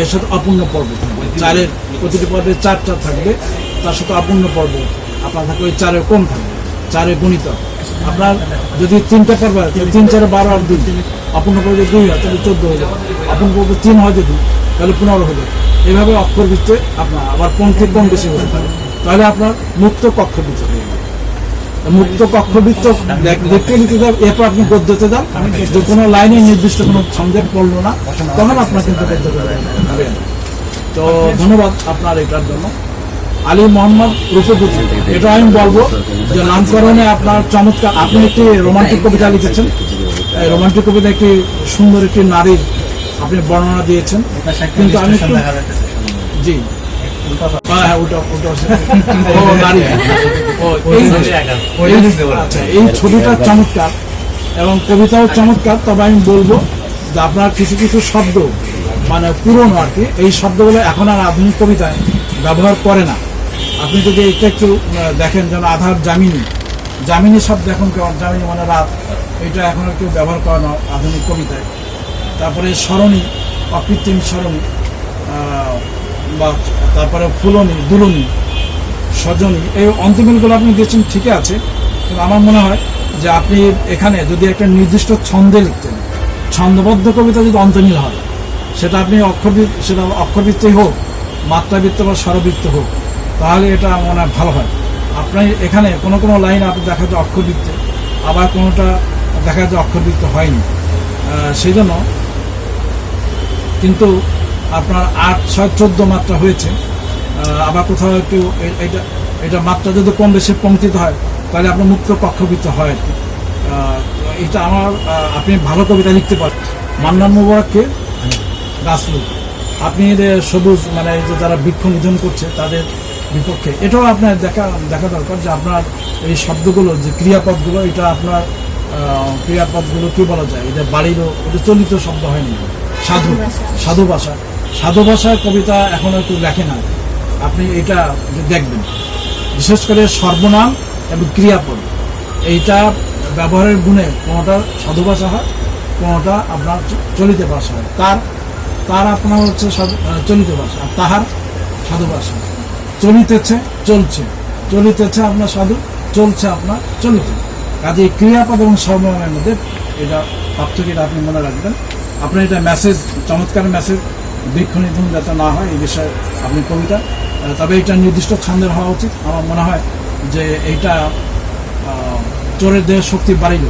এর সাথে অপূর্ণ পর্ব থাকবে। চারের প্রতিটি পর্বে 4টা থাকবে, তার সাথে অপূর্ণ পর্ব আপনার থাকবে ওই 4-এর কম থাকবে, 4-এর গুণিতক। আপনার যদি 3টা পর্ব হয় তাহলে 3 4 12 আর 2, অপূর্ণ পর্বে 2 হয় তাহলে 14 হয়ে যাবে, অপূর্ণ পর্বে 3 হয় যদি তাহলে 15 হয়ে যাবে। এইভাবে অক্ষরবৃত্তে আপনার আবার পঙ্ক্তি কম বেশি হতে পারে, তাহলে আপনার মুক্ত অক্ষরবৃত্ত হয়ে যাবে। মুক্ত অক্ষরবৃত্ত দেখতে নিতে যান, এরপর আপনি গদ্যতে যান, যে কোনো লাইনে নির্দিষ্ট কোনো ছন্দে পড়লো না তখন আপনার কিন্তু গদ্য হবে। তো ধন্যবাদ আপনার এটার জন্য। আলী মোহাম্মদ রূপবতী, এটা আমি বলবো যে নামকরণে আপনার চমৎকার। আপনি একটি রোমান্টিক কবিতা লিখেছেন, এই রোমান্টিক কবিতা একটি সুন্দর একটি নারীর আপনি বর্ণনা দিয়েছেন, কিন্তু আমি একটু জি হ্যাঁ ওটা ও নারী আচ্ছা, এই ছবিটা চমৎকার এবং কবিতাও চমৎকার। তবে আমি বলবো যে আপনার কিছু কিছু শব্দ মানে পুরনো আর কি, এই শব্দগুলো এখন আর আধুনিক কবিতায় ব্যবহার করে না। আপনি যদি এটা একটু দেখেন, যেন আধার জামিনী শব্দ এখন কেমন, জামিনী মানে রাত, এটা এখন আর কেউ ব্যবহার করে না আধুনিক কবিতায়। তারপরে স্মরণী, অকৃত্রিম স্মরণী, বা তারপরে ফুলনি, দুলনি, সজনী, এই অন্তমিলগুলো আপনি দিয়েছেন ঠিকই আছে, কিন্তু আমার মনে হয় যে আপনি এখানে যদি একটা নির্দিষ্ট ছন্দে লিখতেন, ছন্দবদ্ধ কবিতা যদি অন্তমিল হয়, সেটা আপনি অক্ষরবৃত্তই হোক, মাত্রাবৃত্ত বা স্বরবৃত্ত হোক, তাহলে এটা মনে হয় ভালো হয়। আপনি এখানে কোনো কোনো লাইন আপনি দেখা যায় অক্ষরবৃত্তে, আবার কোনোটা দেখা যায় অক্ষরবৃত্ত হয়নি, সেই জন্য কিন্তু আপনার 8 6 14 মাত্রা হয়েছে। আবার কোথাও একটু এটা মাত্রা যদি কম বেশি পঙ্ক্তিত হয় তাহলে আপনার মুক্ত কক্ষবৃত্ত হয় আর কি। এটা আমার আপনি ভালো কবিতা লিখতে পারেন। মান্নান মোবারককে গাছলু, আপনি সবুজ মানে যে যারা বৃক্ষ নিধন করছে তাদের বিপক্ষে, এটাও আপনার দেখা দরকার যে আপনার এই শব্দগুলো যে ক্রিয়াপদগুলো, এটা আপনার ক্রিয়াপদগুলো কি বলা যায়, এটা বাড়িরও, এটা চলিত শব্দ হয়নি। সাধু ভাষায় কবিতা এখন একটু লেখে না, আপনি এটা দেখবেন। বিশেষ করে সর্বনাম এবং ক্রিয়াপদ এইটা ব্যবহারের গুণে কোনোটা সাধু ভাষা হয়, কোনোটা আপনার চলিত ভাষা হয়। তার আপনার হচ্ছে চলিত ভাষা, আর তাহার সাধু ভাষা। চলিতেছে চলছে আপনার সাধু, চলছে আপনার চলিত। কাজে ক্রিয়াপদ এবং সর্বনামের মধ্যে এটা পার্থক্যটা আপনি মনে রাখবেন। আপনার এটা মেসেজ, চমৎকার মেসেজ, বৃক্ষ নিধন যাতে না হয় এই বিষয়ে আপনি কবিতা, তবে এটা নির্দিষ্ট ছন্দের হওয়া উচিত। আমার মনে হয় যে এইটা চোরের দেহে শক্তি বাড়িল,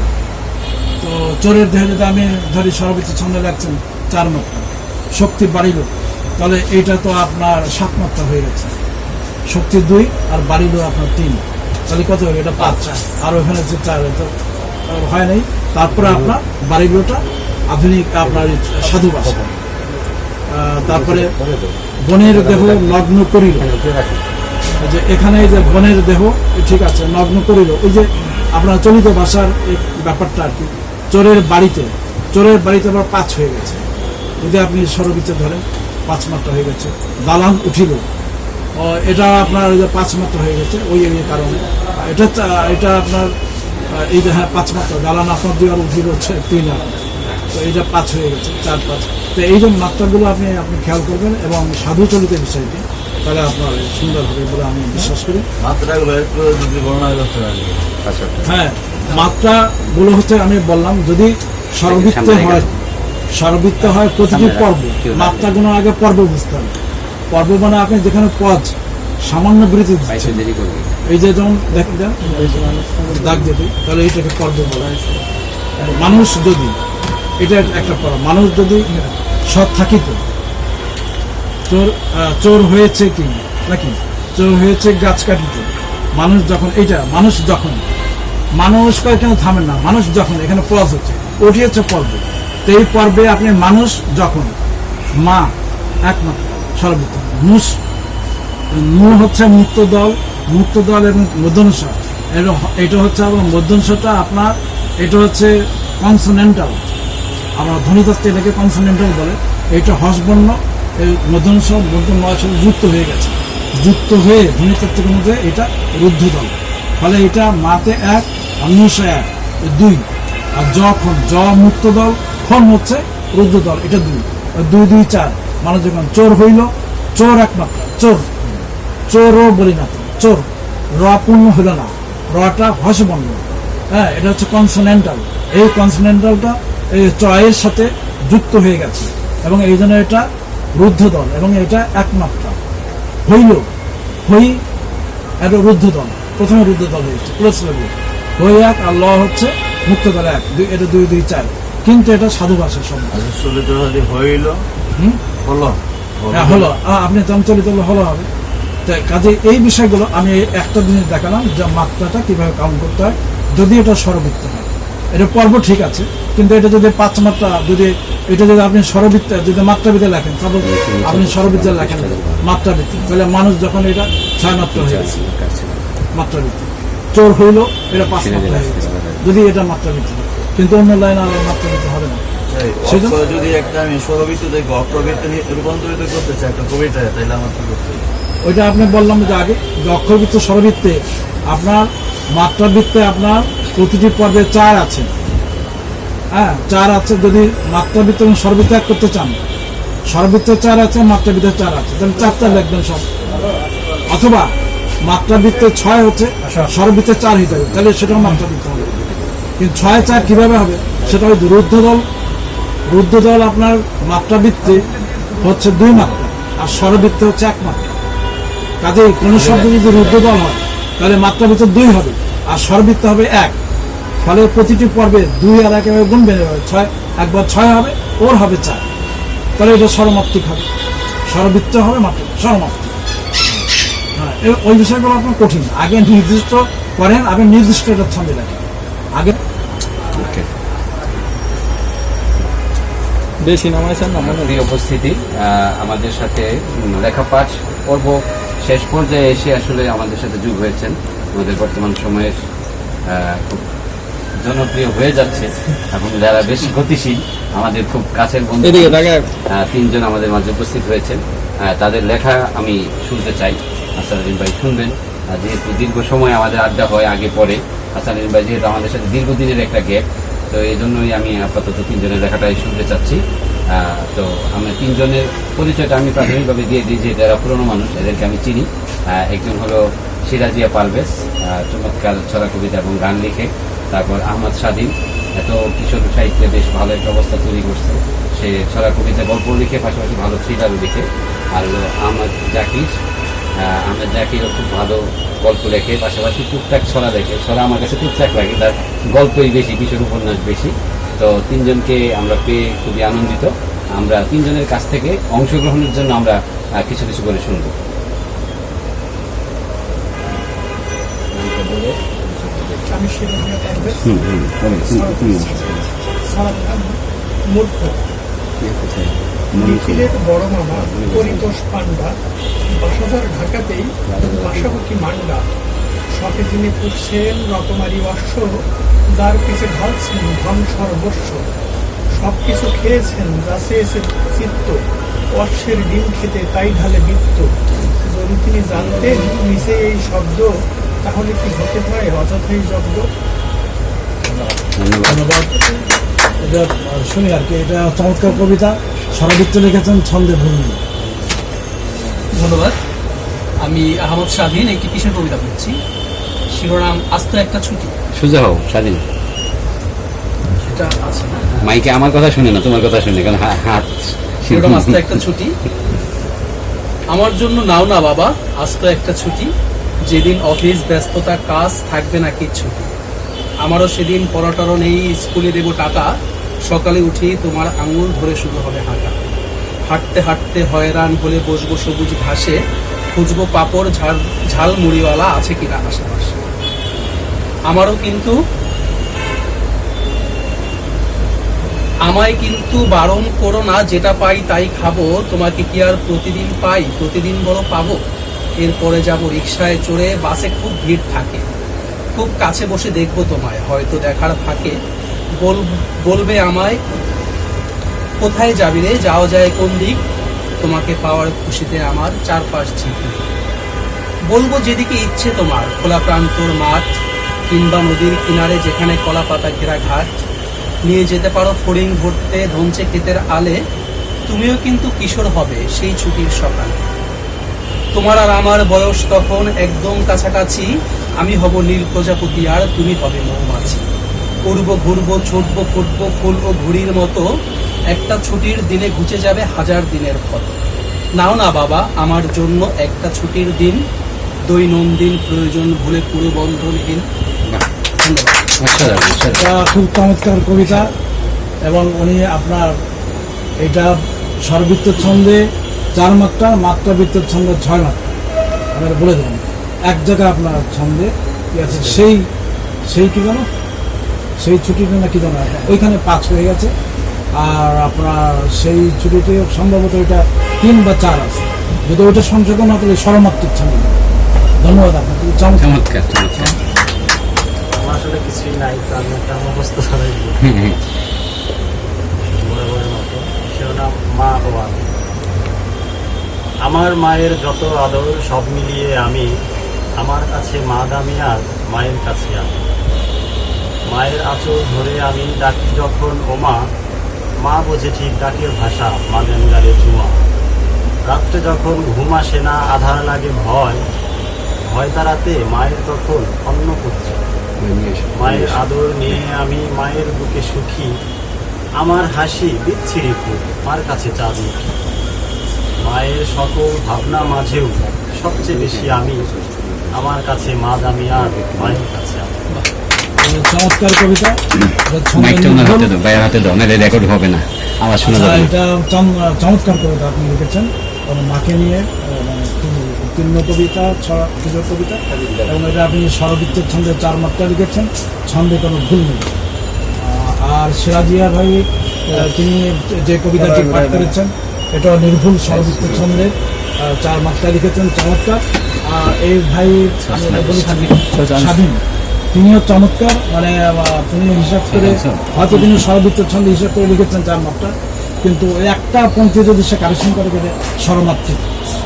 তো চোরের দেহে যদি আমি ধরি স্বরবৃত্ত ছন্দে লাগছেন 4 মাত্রা, শক্তি বাড়িল, তাহলে এইটা তো আপনার 7 মাত্রা হয়ে গেছে। শক্তি 2 আর বাড়িল আপনার 3, তাহলে কত হবে? এটা 5, আর ওখানে যে 4 তো হয় নাই। তারপরে আপনার বাড়িলটা আধুনিক আপনার সাধু ভাষা। তারপরে বনের দেহ লগ্ন করিল, যে এখানে যে বনের দেহ ঠিক আছে, লগ্ন করিল, ওই যে আপনার চলিত ভাষার এই ব্যাপারটা আর কি। চোরের বাড়িতে আবার 5 হয়ে গেছে, যদি আপনি স্বরবৃত্তে ধরেন 5 মাত্রা হয়ে গেছে। দালান উঠিল, এটা আপনার ওই যে 5 মাত্রা হয়ে গেছে ওই কারণে। এটা আপনার এই যে হ্যাঁ 5 মাত্রা, দালান আপনার 2 আর উঠিল হচ্ছে 3, তো এইটা 5 হয়ে গেছে, 4 5। তো এই যে মাত্রাগুলো আপনি খেয়াল করবেন এবং সাধু চলিত বিষয়টি, তাহলে আপনার সুন্দর হবে বলে আমি বিশ্বাস করি। মাত্রাগুলো একটু যদি বর্ণনা করতে পারি। হ্যাঁ, মাত্রাগুলো হচ্ছে আমি বললাম, যদি স্বরবৃত্ত হয় প্রতিটি পর্ব, মাত্রাগুলো আগে পর্ব বুঝতে হবে। পর্ব মানে আপনি যেখানে পদ সামান্য বৃদ্ধি দিচ্ছে, এই যে যেমন দেখেন দাগ যেতে, তাহলে এইটাকে পর্ব বলা হয়। মানুষ যদি, এটা একটা পর্ব, মানুষ যদি সৎ থাকিত, চোর হয়েছে কি নাকি, চোর হয়েছে গাছ কাটিতে, মানুষ যখন, এইটা মানুষ কেন থামেন না, মানুষ যখন, এখানে পজ হচ্ছে, ওটি হচ্ছে পর্ব। তো এই পর্বে আপনি মানুষ যখন, মা একমাত্র স্বরবৃত্ত, নু হচ্ছে মুক্ত দল এবং মধ্যনুসার, এটা হচ্ছে আপনার মধ্যংশটা আপনার, এটা হচ্ছে কনসোনেন্টাল, আমরা ধ্বনিতত্ত্বে এটাকে কনসোনেন্টাল বলে। এটা হর্ষবর্ণ, এই মধ্যংশ মধ্যম নয়ের সাথে যুক্ত হয়ে গেছে, যুক্ত হয়ে ধ্বনিতত্ত্বের মধ্যে এটা রুদ্ধতল। ফলে এটা মাতে 1 আর নুষে 1, 2। আর জ মুক্ত দল, খন হচ্ছে রুদ্ধতল, এটা 2, 2 2 4। মানে যখন চোর হইল, চোর একমাত্র চোর, চোরও বলি না তো, চোর র পূর্ণ হইল না, রটা হর্ষবর্ণ। হ্যাঁ, এটা হচ্ছে কনসোনেন্টাল। এই কনসোনেন্টালটা এই চয়ের সাথে যুক্ত হয়ে গেছে এবং এই জন্য এটা রুদ্ধদল এবং এটা একমাত্রা। হইল, হই এটা রুদ্ধদল, প্রথমে রুদ্ধদল হয়েছে প্লাস লেভেল, হই 1 আর ল হচ্ছে মুক্তদল 1, এটা 2 2 4। কিন্তু এটা সাধু ভাষার শব্দ। চলিত হইল হলো, হ্যাঁ হলো, আপনি তখন চলিত হলো হবে। কাজে এই বিষয়গুলো আমি একটা জিনিস দেখালাম যে মাত্রাটা কিভাবে কাউন্ট করতে হয় যদি এটা স্বরবৃত্ত হয়। এটা পর্ব ঠিক আছে, কিন্তু এটা যদি 5 মাত্রা, যদি এটা যদি আপনি স্বরবৃত্তে যদি মাত্রাবৃত্তে লেখেন, সাপোজ আপনি স্বরবৃত্তে লেখেন মাত্রাবৃত্তি, তাহলে মানুষ যখন এটা 6 মাত্রা হয়ে গেছে মাত্রাবৃত্তি, চোর হইল এটা 5 মাত্রা হয়ে গেছে যদি এটা মাত্রাবৃত্তি হয়। কিন্তু অন্য লাইন আর মাত্রাবৃত্তি হবে না। যদি একটা আমি স্বরবৃত্ত দেখবো অক্ষরবৃত্তে রূপান্তরিত করতে চাই একটা কবিতায়, তাহলে আমার কি করতে হবে? ওইটা আপনি বললাম যে আগে, যে অক্ষরবৃত্ত স্বরবৃত্তে আপনার মাত্রাবৃত্তে আপনার প্রতিটি পর্বে 4 আছে। হ্যাঁ, 4 আছে। যদি মাত্রাবৃত্ত এবং স্বরবৃত্ত এক করতে চান, স্বরবৃত্তে 4 আছে, মাত্রাবৃত্তে 4 আছে, তাহলে 4টা লিখবেন সব। অথবা মাত্রাবৃত্তে 6 হচ্ছে, স্বরবৃত্তে 4 হইতে হবে, তাহলে সেটাও মাত্রাবৃত্ত হবে। কিন্তু 6 4 কিভাবে হবে সেটা ওই রুদ্ধদল। রুদ্ধদল আপনার মাত্রাবৃত্তে হচ্ছে 2 মাত্রা আর স্বরবৃত্তে হচ্ছে 1 মাত্রা। কাজেই কোন শব্দ যদি রুদ্ধদল হয় তাহলে মাত্রাবৃত্ত 2 হবে আর স্বরবৃত্ত হবে 1। ফলে প্রতিটি পর্বে 2 আর 1 এভাবে গুণ বেড়ে যাবে, 6 একবার 6 হবে, ওর হবে 4, তাহলে এটা স্বরমাত্রিক হবে, স্বরবৃত্ত হবে মাত্রা স্বরমাত্রিক। হ্যাঁ, ওই বিষয়গুলো আপনার কঠিন, আগে নির্দিষ্ট করেন, আগে নির্দিষ্ট এটা ছন্দে রাখেন আগে। বেশি নামাইছেন না মনে প্রিয় উপস্থিতি, আমাদের সাথে লেখাপাঠ পর্ব শেষ পর্যায়ে এসে আসলে আমাদের সাথে যোগ হয়েছেন। আমাদের বর্তমান সময়ের খুব জনপ্রিয় হয়ে যাচ্ছে এবং যারা বেশি গতিশীল আমাদের খুব কাছের বন্ধু এদিকে তাকে 3 জন আমাদের মাঝে উপস্থিত হয়েছেন। তাদের লেখা আমি শুনতে চাই। আসাদুদ্দিন ভাই শুনবেন। যেহেতু দীর্ঘ সময় আমাদের আড্ডা হয় আগে পরে, আসাদুদ্দিন ভাই যেহেতু আমাদের সাথে দীর্ঘদিনের একটা গ্যাপ, তো এই জন্যই আমি আপাতত 3 জনের লেখাটাই শুনতে চাচ্ছি। তো আমরা 3 জনের পরিচয়টা আমি প্রাথমিকভাবে দিয়ে দিই যে যারা পুরনো মানুষ এদেরকে আমি চিনি। একজন হলো সিরাজিয়া পারভেজ, চমৎকার ছড়া কবিতা এবং গান লিখে। তারপর আহমদ স্বাধীন, এত কিশোর সাহিত্যে বেশ ভালো একটা অবস্থা তৈরি করছে, সে ছড়া কবিতা গল্প লিখে, পাশাপাশি ভালো থ্রিলারও লিখে। আর হলো আহমদ জাকিরও খুব ভালো গল্প লেখে, পাশাপাশি টুকটাক ছড়া লেখে। ছড়া আমার কাছে টুকটাক লাগে, তার গল্পই বেশি, কিশোর উপন্যাস বেশি। তো 3 জনকে আমরা পেয়ে খুবই আনন্দিত। আমরা 3 জনের কাছ থেকে অংশগ্রহণের জন্য আমরা কিছু কিছু করে শুনবো। আমি সিরাজিয়া পারভেজ, মূর্খ নিখিলের বড় মামা পরিতোষ পান্ডা, বাসাদার ঢাকাতেই বাসাবুকি মান্ডা, শখে যিনি পুষছেন রকমারি অশ্ব, যার পিছে ঢালছেন ধন সর্বস্ব, সব কিছু খেয়েছেন যা চেয়েছে চিত্ত, অশ্বের ডিম খেতে তাই ঢালে বৃত্ত, যদি তিনি জানতেন নিচে এই শব্দ, তাহলে কি হতে হয় অযথাই জব্দ। ধন্যবাদ। এটা শুনি আর কি, এটা চমৎকার কবিতা, স্বরবৃত্ত লিখেছেন ছন্দে ভূমি। ধন্যবাদ। আমি আহমদ স্বাধীন একটি কিশোর কবিতা পড়ছি, শিরোনাম আস্ত একটা ছুটি। সুজা হও স্বাধীন, এটা আছে মাইকে আমার কথা শুনে না, তোমার কথা শুনে, কারণ হাত। শিরোনাম আস্ত একটা ছুটি। আমার জন্য নাও না বাবা আস্ত একটা ছুটি, যেদিন অফিস ব্যস্ততা কাজ থাকবে না কিচ্ছু, আমারও সেদিন পড়াটারও নেই, স্কুলে দেবো টাকা, সকালে উঠেই তোমার আঙুল ধরে শুরু হবে হাঁটা, হাঁটতে হাঁটতে হয়রান হলে বসবো সবুজ ঘাসে, খুঁজবো পাপড় ঝাল মুড়িওয়ালা আছে কিনা আশেপাশে, আমায় কিন্তু বারণ করো না, যেটা পাই তাই খাবো, তোমাকে কি আর প্রতিদিন পাই, প্রতিদিন বড় পাবো, এরপরে যাব রিকশায় চড়ে, বাসে খুব ভিড় থাকে, খুব কাছে বসে দেখবো তোমায়, হয়তো দেখার ফাঁকে বলবে আমায়, কোথায় যাবি রে, যাওয়া যায় কোন দিক, তোমাকে পাওয়ার খুশিতে আমার চারপাশ ঝিঁকি। বলবো যেদিকে ইচ্ছে তোমার, খোলা প্রান্তর মাঠ কিংবা নদীর কিনারে যেখানে কলা পাতা ঘেরা ঘাট, নিয়ে যেতে পারো ফড়িং ধরতে ধনচে ক্ষেতের আলে, তুমিও কিন্তু কিশোর হবে সেই ছুটির সকালে। তোমার আর আমার বয়স তখন একদম কাছাকাছি, আমি হব নীল প্রজাপতি আর তুমি হবে মৌমাছি। উড়বো ঘুরবো ছুটবো ফুটবো ফুল ও ঘুড়ির মতো, একটা ছুটির দিনে ঘুচে যাবে হাজার দিনের ফটো। নাও না বাবা আমার জন্য একটা ছুটির দিন, দৈনন্দিন প্রয়োজন ভুলে পুরো বন্ধনহীন। এটা খুব চমৎকার কবিতা, এবং উনি আপনার এটা স্বরবৃত্ত ছন্দে 4 মাত্রা, মাত্রাবৃত্ত ছন্দে 6 মাত্রা। আপনারা বলে দেবেন এক জায়গায় আপনার ছন্দে কি আছে, সেই কি জানো, সেই ছুটিটা না কি জানো, ওইখানে 5 হয়ে গেছে। আর আপনার সেই ছুটিতে সম্ভবত এটা 3 বা 4 আছে, যদি ওইটা সংশোধন না করলে স্বরমাত্রিক ছন্দ। ধন্যবাদ আপনাকে, চমৎকার চমৎকার। আমার আসলে কিছুই নাই, তো আমি একটা মুখস্থ ছাড়াই বরাবরের মতো শিরোনাম মা ও আমি। আমার মায়ের যত আদর সব মিলিয়ে আমি, আমার কাছে মা দামি আর মায়ের কাছে আমি। মায়ের আঁচল ধরে আমি ডাকি যখন ওমা, মা বোঝে ঠিক ডাকের ভাষা, মাদেন গালে চুমা। রাত্রে যখন ঘুম আসে না, আধার লাগে ভয়, ভয় তারাতে মায়ের তখন অন্ন পুত্র। মায়ের আদর নিয়ে আমি মায়ের বুকে সুখী, আমার হাসি বিচ্ছিরি ফুল মার কাছে চাঁদমুখী। মায়ের সকল ভাবনা মাঝেও সবচেয়ে বেশি আমি, আমার কাছে মা দামি আর মায়ের কাছে আমি। চমৎকার কবিতা। মাইকটা ওনার হাতে দাও, ভাইয়ের হাতে দাও, নাহলে রেকর্ড হবে না, আওয়াজ শোনা যাবে না। এটা চমৎকার কবিতা আপনি লিখেছেন, এবং মাকে নিয়ে খুব উত্তীর্ণ কবিতা, পুজোর কবিতা, এবং এটা আপনি স্বরবৃত্তের ছন্দে 4 মাত্রা লিখেছেন, ছন্দে কোনো ভুল নেই। আর সিরাজিয়া ভাই তিনি যে কবিতাটি পাঠ করেছেন, এটা নির্ভুল স্বরবৃত্তের ছন্দে 4 মাত্রা লিখেছেন, চমৎকার। এই ভাই স্বাধীন, তিনিও চমৎকার, মানে তিনি হিসাব করে হয়তো তিনি স্বরবৃত্তের ছন্দে হিসাব করে লিখেছেন 4 মাত্রা, কিন্তু একটা পঙ্ক্তি যদি সে কারেকশন করে দেবে স্বরমাত্রিক,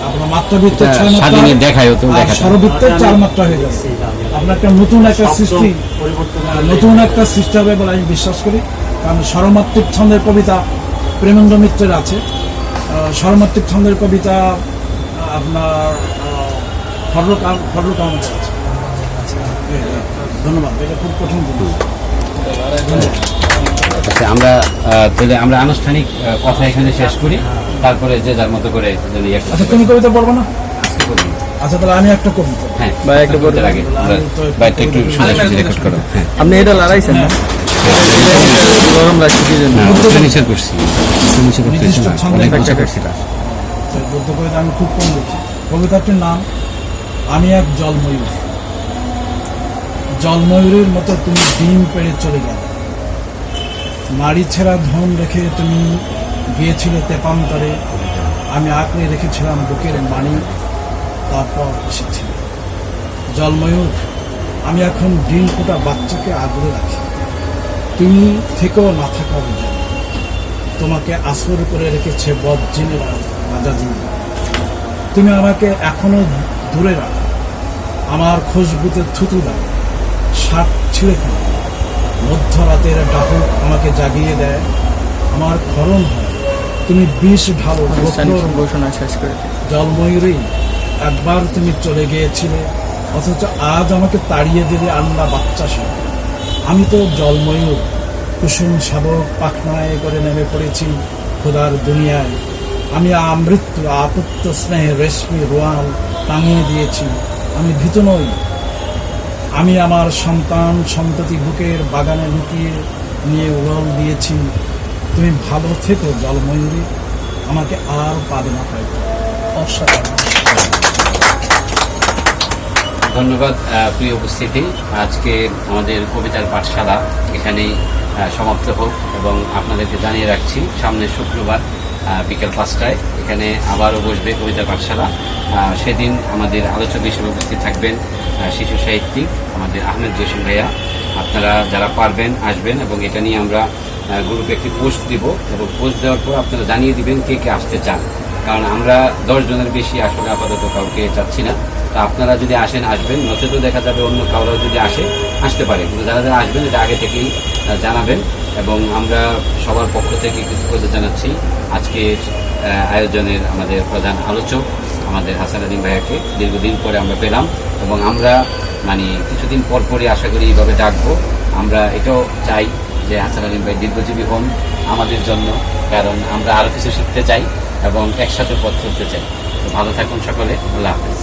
আপনার মাত্রাবৃত্তের 6 মাত্রা দেখায়ও তো, আর স্বরবৃত্তের 4 মাত্রা হয়ে গেছে। আপনার একটা নতুন একটা সৃষ্টি হবে বলে আমি বিশ্বাস করি, কারণ স্বরমাত্রিক ছন্দের কবিতা প্রেমেন্দ্র মিত্রের আছে, স্বরমাত্রিক ছন্দের কবিতা আপনার ফজলুল আহমেদের আছে। ধন্যবাদ, এটা খুব কঠিন জিনিস। আচ্ছা, আমরা আনুষ্ঠানিক কথা এখানে শেষ করি, তারপরে যে যার মতো করে যদি আচ্ছা, তুমি কবিতা পড়বো না? আচ্ছা, তাহলে আমি একটা কবিতা। হ্যাঁ, বা একটা বলতে লাগে, বাইরে একটু সোজাসুজি রেকর্ড করো। হ্যাঁ, আপনি এটা লড়াইছেন না, গরম লাগছে কি জন্য? নিচে করছি, নিচে করতেছি না, অনেক নিচে করছি না। গদ্য কবিতা আমি খুব কম লিখি। কবিতাটির নাম আমি এক জলময়ূর। জলময়ূরের মতো তুমি ডিম পেড়ে চলে গেলে, নারী ছেঁড়া ধন রেখে তুমি গিয়েছিলে তেপান্তরে, আমি আঁকড়ে রেখেছিলাম বুকের মানি, তারপর এসেছিল। জলময়ূর, আমি এখন ডিম ফোটা বাচ্চাকে আগলে রাখি, তুমি থেকেও না থাকা বুঝে, তোমাকে আসর করে রেখেছে বজ্জিনেরা রাজাজি। তুমি আমাকে এখনো দূরে রাখো, আমার খুশবুতে থুতু দাও, শাক ছিঁড়ে ফেলো, মধ্যরাতের ডাকক আমাকে জাগিয়ে দেয়, আমার ক্ষরণ হয়, তুমি বিষ ঢালো। ঘোষণা শেষ করে জলময়ূরী, একবার তুমি চলে গিয়েছিলে, অথচ আজ আমাকে তাড়িয়ে দিলে আন্না বাচ্চা সব। আমি তো জলময়ূর, কুসুম শাবক পাখনায় করে নেমে পড়েছি খোদার দুনিয়ায়। আমি আমৃত্যু আপত্ত স্নেহে রেশমি রোয়াল টাঙিয়ে দিয়েছি, আমি ভীত নই। আমি আমার সন্তান সন্ততি বুকের বাগানে লুকিয়ে নিয়ে উড়াল দিয়েছি। তুমি ভালো থেকো জলময়ূরী, আমাকে আর পাবে না পাইতে। অসাধারণ। ধন্যবাদ প্রিয় উপস্থিতি। আজকে আমাদের কবিতার পাঠশালা এখানেই সমাপ্ত হোক, এবং আপনাদেরকে জানিয়ে রাখছি সামনের শুক্রবার বিকেল 5টায় এখানে আবারও বসবে কবিতার পাঠশালা। সেদিন আমাদের আলোচক হিসেবে উপস্থিত থাকবেন শিশু সাহিত্যিক আমাদের আহমেদ জসিম ভাইয়া। আপনারা যারা পারবেন আসবেন, এবং এটা নিয়ে আমরা গ্রুপে একটি পোস্ট দিব, এবং পোস্ট দেওয়ার পর আপনারা জানিয়ে দিবেন কে কে আসতে চান, কারণ আমরা 10 জনের বেশি আসলে আপাতত কাউকে চাচ্ছি না। তো আপনারা যদি আসেন আসবেন, নচেত দেখা যাবে অন্য কাউরাও যদি আসতে পারে, কিন্তু যারা যারা আসবেন এটা আগে থেকেই জানাবেন। এবং আমরা সবার পক্ষ থেকে কৃতজ্ঞতা জানাচ্ছি আজকের আয়োজনের আমাদের প্রধান আলোচক আমাদের হাসান আলীম ভাইয়াকে। দীর্ঘদিন পরে আমরা পেলাম, এবং আমরা মানে কিছুদিন পর পরই আশা করি এইভাবে ডাকবো। আমরা এটাও চাই যে হাসান আলীম ভাই দীর্ঘজীবী হন আমাদের জন্য, কারণ আমরা আরও কিছু শিখতে চাই এবং একসাথে পথ চলতে চাই। তো ভালো থাকুন সকলে, আল্লাহ হাফেজ।